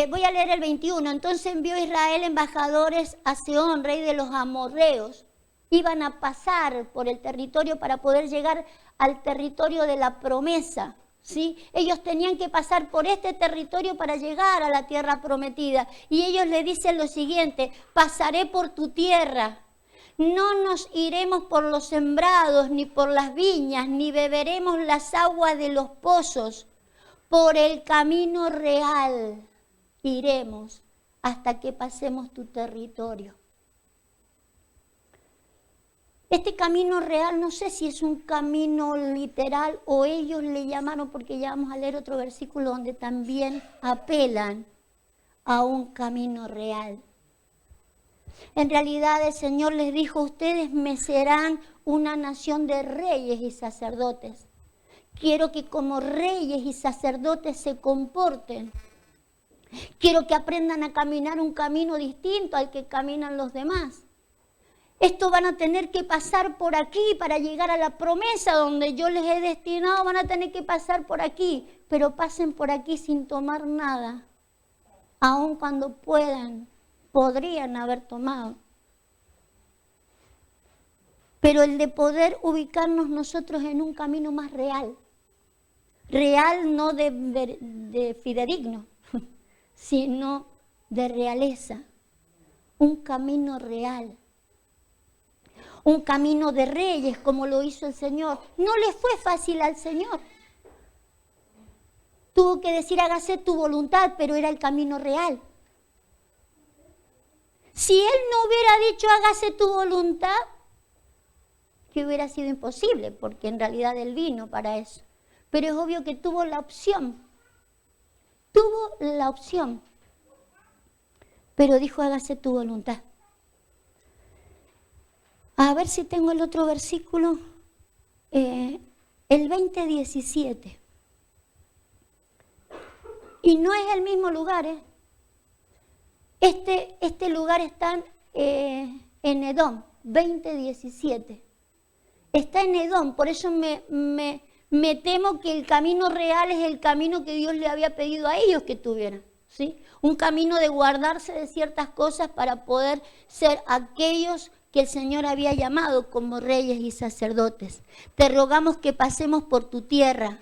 Voy a leer el 21. Entonces envió Israel embajadores a Sehón, rey de los amorreos. Iban a pasar por el territorio para poder llegar al territorio de la promesa, ¿sí? Ellos tenían que pasar por este territorio para llegar a la tierra prometida. Y ellos le dicen lo siguiente: pasaré por tu tierra. No nos iremos por los sembrados, ni por las viñas, ni beberemos las aguas de los pozos. Por el camino real iremos hasta que pasemos tu territorio. Este camino real, no sé si es un camino literal o ellos le llamaron, porque ya vamos a leer otro versículo donde también apelan a un camino real. En realidad el Señor les dijo: ustedes me serán una nación de reyes y sacerdotes. Quiero que como reyes y sacerdotes se comporten. Quiero que aprendan a caminar un camino distinto al que caminan los demás. Esto van a tener que pasar por aquí para llegar a la promesa donde yo les he destinado. Van a tener que pasar por aquí, pero pasen por aquí sin tomar nada. Aun cuando podrían haber tomado. Pero el de poder ubicarnos nosotros en un camino más real. Real no de fidedigno, sino de realeza. Un camino real. Un camino de reyes, como lo hizo el Señor. No le fue fácil al Señor. Tuvo que decir: hágase tu voluntad, pero era el camino real. Si Él no hubiera dicho: hágase tu voluntad, que hubiera sido imposible, porque en realidad Él vino para eso. Pero es obvio que tuvo la opción. Tuvo la opción. Pero dijo: hágase tu voluntad. A ver si tengo el otro versículo, el 20:17. Y no es el mismo lugar, ¿eh? Este lugar está en Edom, 20:17. Está en Edom, por eso me temo que el camino real es el camino que Dios le había pedido a ellos que tuvieran, ¿sí? Un camino de guardarse de ciertas cosas para poder ser aquellos que el Señor había llamado como reyes y sacerdotes. Te rogamos que pasemos por tu tierra.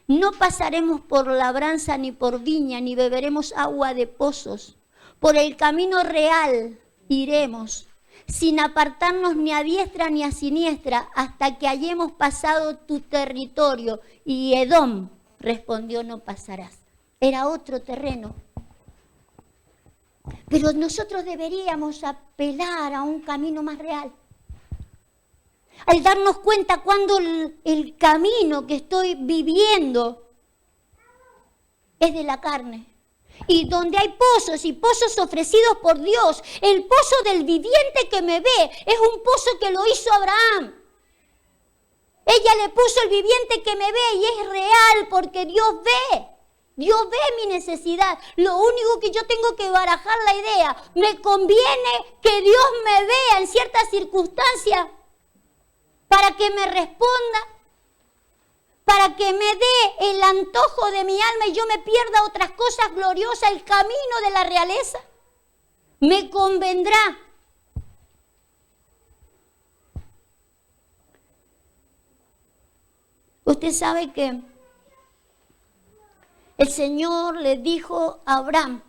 No pasaremos por labranza ni por viña, ni beberemos agua de pozos. Por el camino real iremos, sin apartarnos ni a diestra ni a siniestra, hasta que hayamos pasado tu territorio. Y Edom respondió: no pasarás. Era otro terreno. Pero nosotros deberíamos apelar a un camino más real. Al darnos cuenta cuando el camino que estoy viviendo es de la carne. Y donde hay pozos y pozos ofrecidos por Dios, el pozo del viviente que me ve es un pozo que lo hizo Abraham. Ella le puso el viviente que me ve y es real porque Dios ve. Dios ve mi necesidad. Lo único que yo tengo que barajar la idea, me conviene que Dios me vea en ciertas circunstancias para que me responda, para que me dé el antojo de mi alma y yo me pierda otras cosas gloriosas, el camino de la realeza. Me convendrá. Usted sabe que el Señor le dijo a Abraham: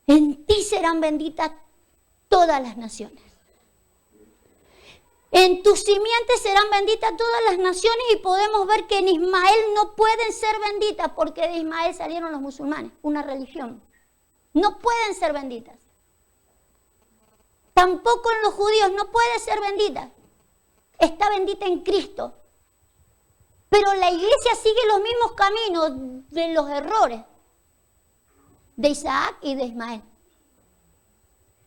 en ti serán benditas todas las naciones. En tus simientes serán benditas todas las naciones, y podemos ver que en Ismael no pueden ser benditas porque de Ismael salieron los musulmanes, una religión. No pueden ser benditas. Tampoco en los judíos no puede ser bendita. Está bendita en Cristo. Pero la iglesia sigue los mismos caminos de los errores de Isaac y de Ismael.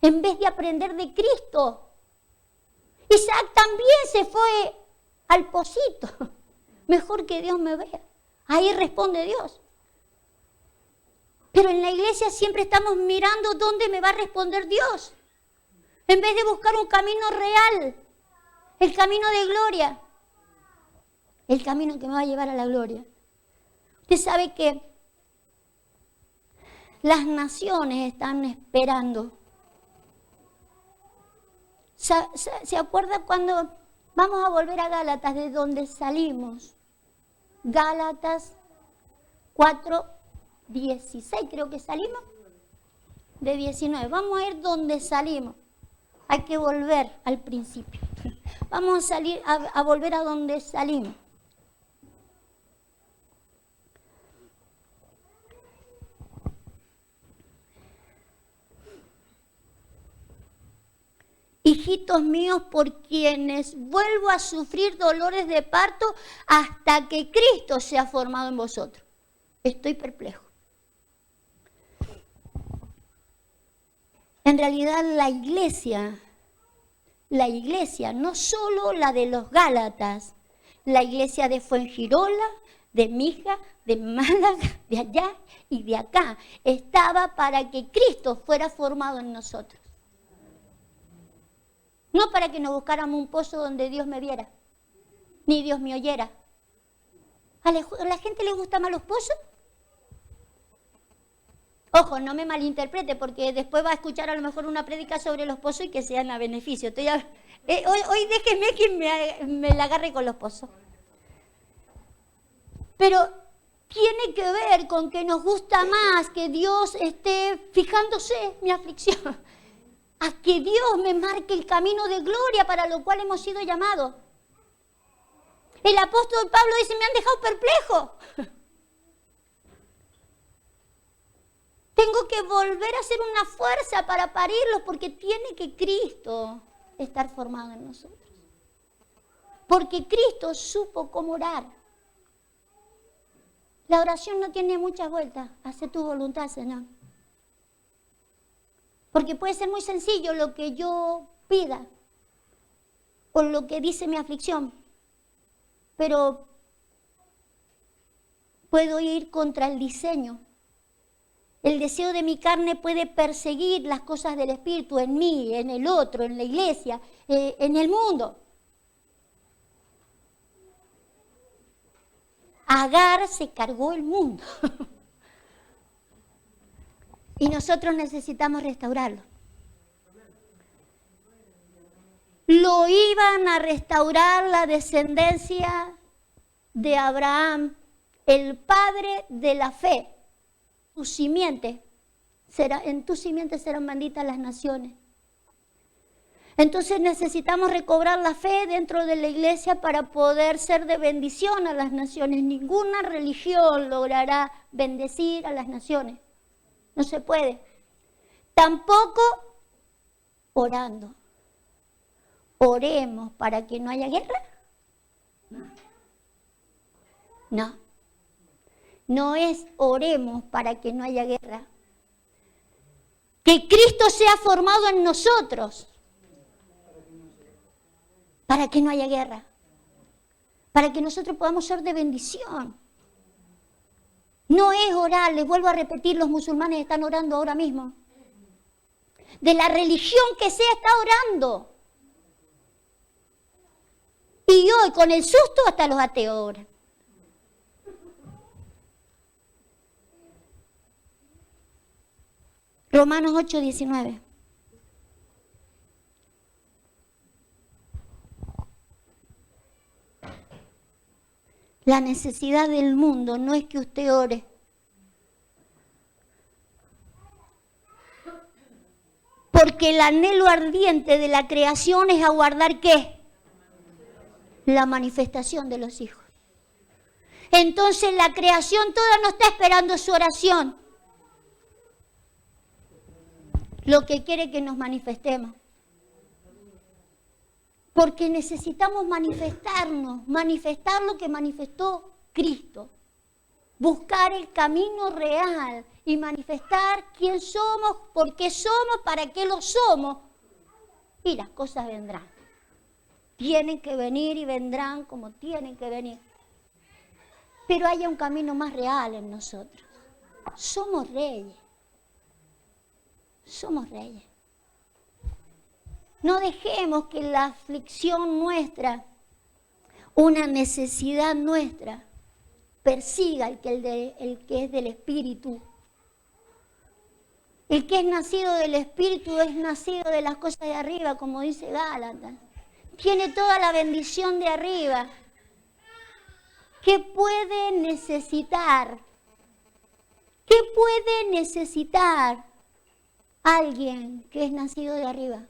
En vez de aprender de Cristo, Isaac también se fue al pocito. Mejor que Dios me vea. Ahí responde Dios. Pero en la iglesia siempre estamos mirando dónde me va a responder Dios. En vez de buscar un camino real, el camino de gloria. el camino que me va a llevar a la gloria. Usted sabe que las naciones están esperando. ¿Se acuerda cuando vamos a volver a Gálatas, de donde salimos? Gálatas 4:16, creo que salimos. De 19. Vamos a ir donde salimos. Hay que volver al principio. Vamos a volver a donde salimos. Hijitos míos, por quienes vuelvo a sufrir dolores de parto hasta que Cristo sea formado en vosotros. Estoy perplejo. En realidad la iglesia, no solo la de los Gálatas, la iglesia de Fuengirola, de Mija, de Málaga, de allá y de acá, estaba para que Cristo fuera formado en nosotros. No para que nos buscáramos un pozo donde Dios me viera, ni Dios me oyera. ¿A la gente le gustan más los pozos? Ojo, no me malinterprete, porque después va a escuchar a lo mejor una prédica sobre los pozos y que sean a beneficio. Hoy déjenme que me la agarre con los pozos. Pero tiene que ver con que nos gusta más que Dios esté fijándose en mi aflicción, a que Dios me marque el camino de gloria para lo cual hemos sido llamados. El apóstol Pablo dice, me han dejado perplejo. Tengo que volver a hacer una fuerza para parirlos, porque tiene que Cristo estar formado en nosotros. Porque Cristo supo cómo orar. La oración no tiene muchas vueltas. Hace tu voluntad, Señor. Porque puede ser muy sencillo lo que yo pida o lo que dice mi aflicción. Pero puedo ir contra el diseño. El deseo de mi carne puede perseguir las cosas del Espíritu en mí, en el otro, en la iglesia, en el mundo. Agar se cargó el mundo. Y nosotros necesitamos restaurarlo. Lo iban a restaurar la descendencia de Abraham, el padre de la fe. En tu simiente serán benditas las naciones. Entonces necesitamos recobrar la fe dentro de la iglesia para poder ser de bendición a las naciones. Ninguna religión logrará bendecir a las naciones. No se puede. Tampoco orando. Oremos para que no haya guerra. No. No es oremos para que no haya guerra. Que Cristo sea formado en nosotros. Para que no haya guerra. Para que nosotros podamos ser de bendición. No es orar, les vuelvo a repetir, los musulmanes están orando ahora mismo. De la religión que sea está orando. Y hoy con el susto hasta los ateos oran. Romanos 8:19. La necesidad del mundo no es que usted ore. Porque el anhelo ardiente de la creación es aguardar ¿qué? La manifestación de los hijos. Entonces la creación toda no está esperando su oración. Lo que quiere que nos manifestemos. Porque necesitamos manifestarnos, manifestar lo que manifestó Cristo. Buscar el camino real y manifestar quién somos, por qué somos, para qué lo somos. Y las cosas vendrán. Tienen que venir y vendrán como tienen que venir. Pero hay un camino más real en nosotros. Somos reyes. Somos reyes. No dejemos que la aflicción nuestra una necesidad nuestra, persiga el que es del Espíritu. El que es nacido del Espíritu es nacido de las cosas de arriba, como dice Gálatas. Tiene toda la bendición de arriba. ¿Qué puede necesitar? ¿Qué puede necesitar alguien que es nacido de arriba?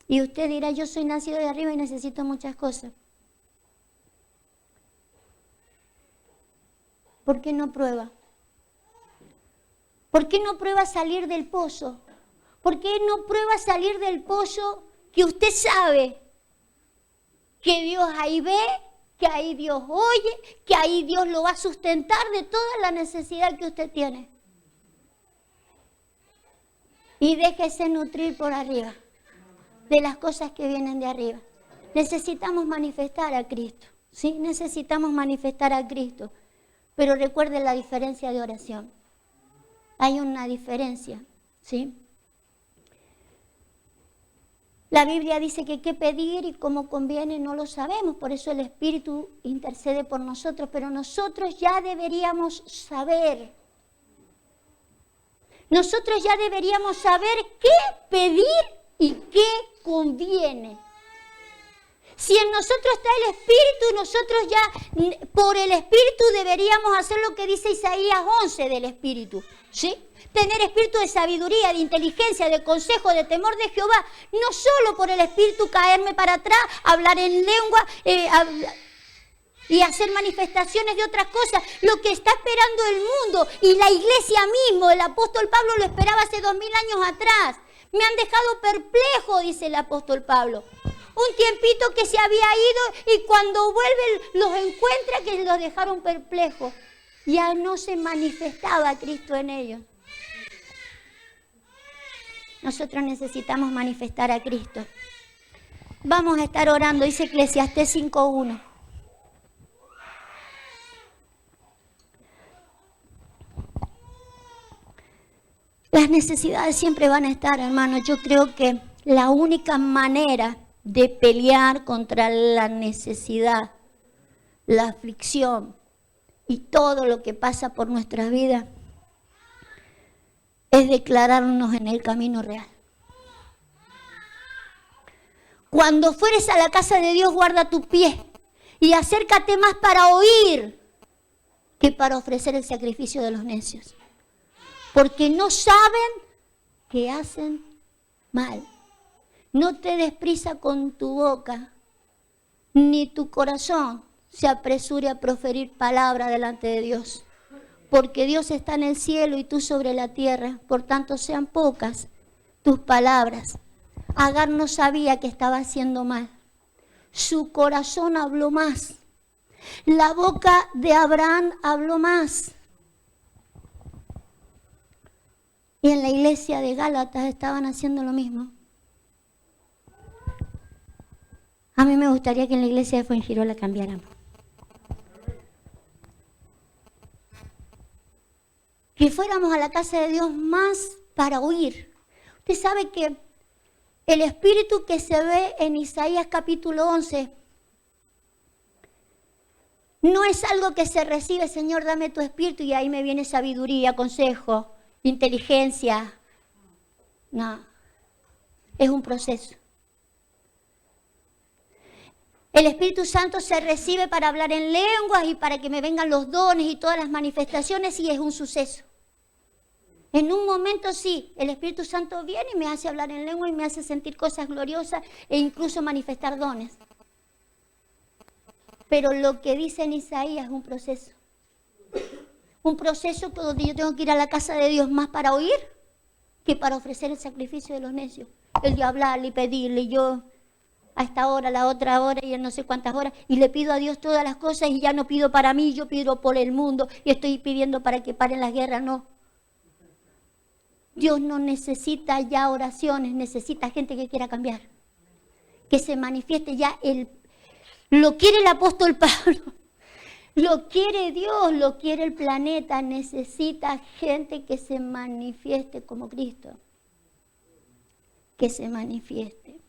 Y usted dirá, yo soy nacido de arriba y necesito muchas cosas. ¿Por qué no prueba? ¿Por qué no prueba salir del pozo? ¿Por qué no prueba salir del pozo que usted sabe que Dios ahí ve, que ahí Dios oye, que ahí Dios lo va a sustentar de toda la necesidad que usted tiene? Y déjese nutrir por arriba, de las cosas que vienen de arriba. Necesitamos manifestar a Cristo, ¿sí? Necesitamos manifestar a Cristo. Pero recuerde la diferencia de oración. Hay una diferencia, ¿sí? La Biblia dice que qué pedir y cómo conviene no lo sabemos, por eso el Espíritu intercede por nosotros, pero nosotros ya deberíamos saber. Nosotros ya deberíamos saber qué pedir y qué conviene. Si en nosotros está el Espíritu, nosotros ya por el Espíritu deberíamos hacer lo que dice Isaías 11 del Espíritu, ¿sí? Tener espíritu de sabiduría, de inteligencia, de consejo, de temor de Jehová. No solo por el Espíritu caerme para atrás, hablar en lengua y hacer manifestaciones de otras cosas. Lo que está esperando el mundo y la iglesia mismo, el apóstol Pablo lo esperaba hace 2000 años atrás. Me han dejado perplejo, dice el apóstol Pablo. Un tiempito que se había ido y cuando vuelve los encuentra que los dejaron perplejos. Ya no se manifestaba Cristo en ellos. Nosotros necesitamos manifestar a Cristo. Vamos a estar orando, dice Eclesiastés 5:1. Las necesidades siempre van a estar, hermanos. Yo creo que la única manera de pelear contra la necesidad, la aflicción y todo lo que pasa por nuestras vidas es declararnos en el camino real. Cuando fueres a la casa de Dios, guarda tu pie y acércate más para oír que para ofrecer el sacrificio de los necios. Porque no saben que hacen mal. No te des prisa con tu boca, ni tu corazón se apresure a proferir palabra delante de Dios. Porque Dios está en el cielo y tú sobre la tierra, por tanto sean pocas tus palabras. Agar no sabía que estaba haciendo mal. Su corazón habló más. La boca de Abraham habló más. Y en la iglesia de Gálatas estaban haciendo lo mismo. A mí me gustaría que en la iglesia de Fuengirola cambiáramos. Que fuéramos a la casa de Dios más para oír. Usted sabe que el espíritu que se ve en Isaías capítulo 11 no es algo que se recibe, Señor, dame tu espíritu y ahí me viene sabiduría, consejo, inteligencia. No, es un proceso. El Espíritu Santo se recibe para hablar en lenguas y para que me vengan los dones y todas las manifestaciones y es un suceso. En un momento sí, el Espíritu Santo viene y me hace hablar en lengua y me hace sentir cosas gloriosas e incluso manifestar dones. Pero lo que dice en Isaías es un proceso. Un proceso donde yo tengo que ir a la casa de Dios más para oír que para ofrecer el sacrificio de los necios. El de hablarle y pedirle, y yo a esta hora, la otra hora y en no sé cuántas horas, y le pido a Dios todas las cosas y ya no pido para mí, yo pido por el mundo y estoy pidiendo para que paren las guerras, no. Dios no necesita ya oraciones, necesita gente que quiera cambiar, que se manifieste ya lo quiere el apóstol Pablo, lo quiere Dios, lo quiere el planeta, necesita gente que se manifieste como Cristo, que se manifieste.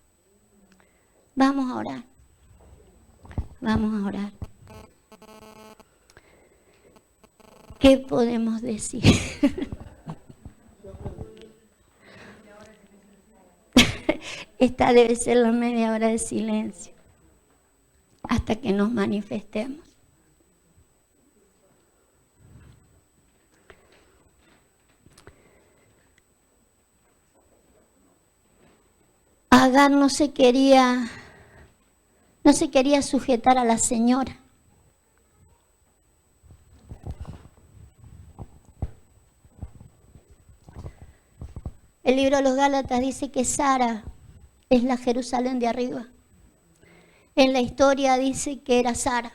Vamos a orar. Vamos a orar. ¿Qué podemos decir? Esta debe ser la media hora de silencio hasta que nos manifestemos. Agar no se quería sujetar a la señora. El libro de los Gálatas dice que Sara es la Jerusalén de arriba. En la historia dice que era Sara.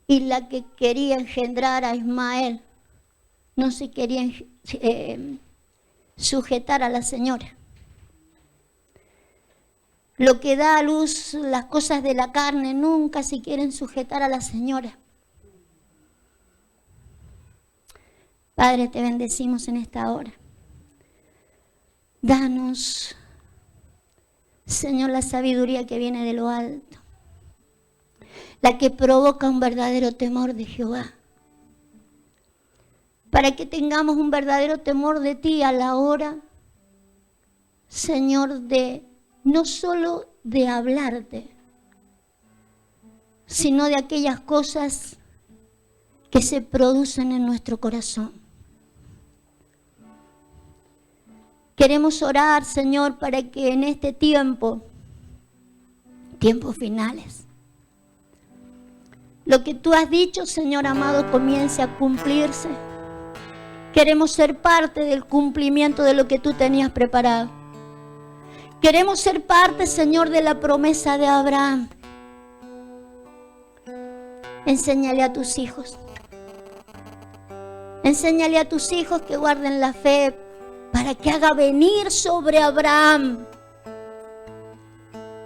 Y la que quería engendrar a Ismael no se quería sujetar a la señora. Lo que da a luz las cosas de la carne nunca se quieren sujetar a la señora. Padre, te bendecimos en esta hora. Danos, Señor, la sabiduría que viene de lo alto, la que provoca un verdadero temor de Jehová, para que tengamos un verdadero temor de ti a la hora, Señor, de no solo de hablarte, sino de aquellas cosas que se producen en nuestro corazón. Queremos orar, Señor, para que en este tiempos finales, lo que tú has dicho, Señor amado, comience a cumplirse. Queremos ser parte del cumplimiento de lo que tú tenías preparado. Queremos ser parte, Señor, de la promesa de Abraham. Enséñale a tus hijos. Enséñale a tus hijos que guarden la fe para que haga venir sobre Abraham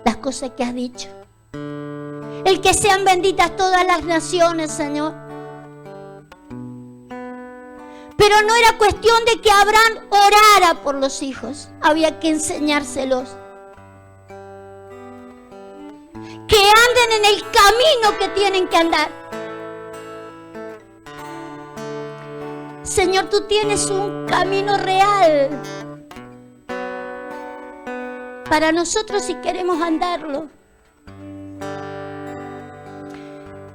las cosas que has dicho. El que sean benditas todas las naciones, Señor. Pero no era cuestión de que Abraham orara por los hijos. Había que enseñárselos. Que anden en el camino que tienen que andar. Señor, tú tienes un camino real para nosotros si queremos andarlo.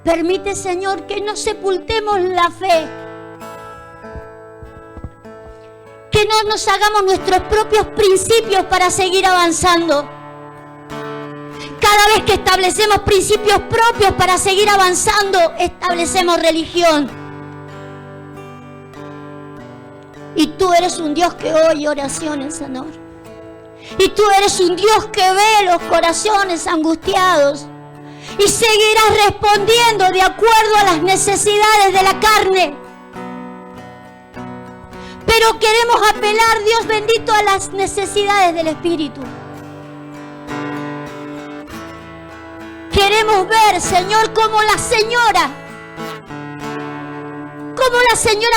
Permite, Señor, que no sepultemos la fe. Que no nos hagamos nuestros propios principios para seguir avanzando. Cada vez que establecemos principios propios para seguir avanzando, establecemos religión. Y tú eres un Dios que oye oraciones, Señor. Y tú eres un Dios que ve los corazones angustiados. Y seguirás respondiendo de acuerdo a las necesidades de la carne. Pero queremos apelar, Dios bendito, a las necesidades del Espíritu. Queremos ver, Señor, cómo la señora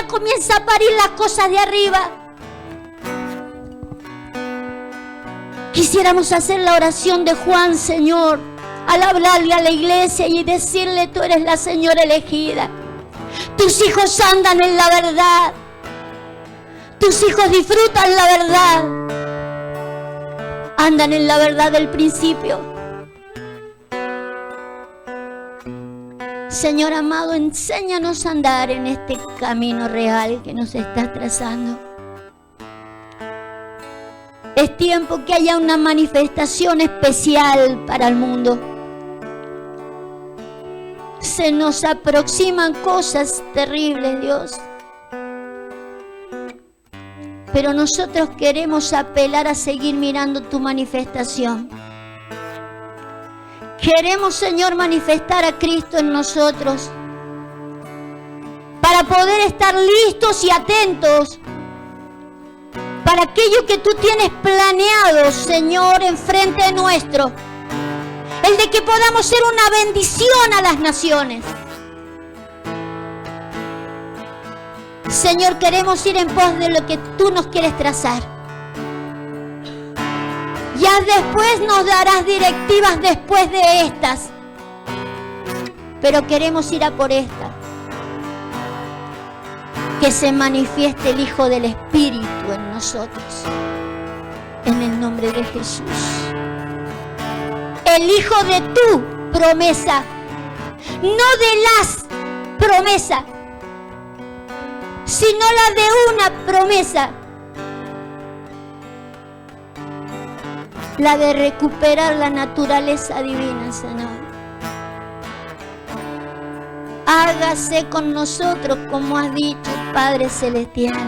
comienza a parir las cosas de arriba. Quisiéramos hacer la oración de Juan, Señor, al hablarle a la iglesia y decirle: tú eres la señora elegida. Tus hijos andan en la verdad. Tus hijos disfrutan la verdad. Andan en la verdad del principio. Señor amado, enséñanos a andar en este camino real que nos estás trazando. Es tiempo que haya una manifestación especial para el mundo. Se nos aproximan cosas terribles, Dios. Pero nosotros queremos apelar a seguir mirando tu manifestación. Queremos, Señor, manifestar a Cristo en nosotros para poder estar listos y atentos para aquello que tú tienes planeado, Señor, enfrente de nuestro. El de que podamos ser una bendición a las naciones. Señor, queremos ir en pos de lo que tú nos quieres trazar. Ya después nos darás directivas después de estas. Pero queremos ir a por esta. Que se manifieste el Hijo del Espíritu en nosotros. En el nombre de Jesús. El Hijo de tu promesa. No de las promesas, sino la de una promesa. La de recuperar la naturaleza divina, Señor. Hágase con nosotros como has dicho, Padre Celestial.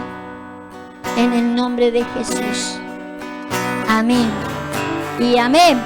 En el nombre de Jesús. Amén. Y amén.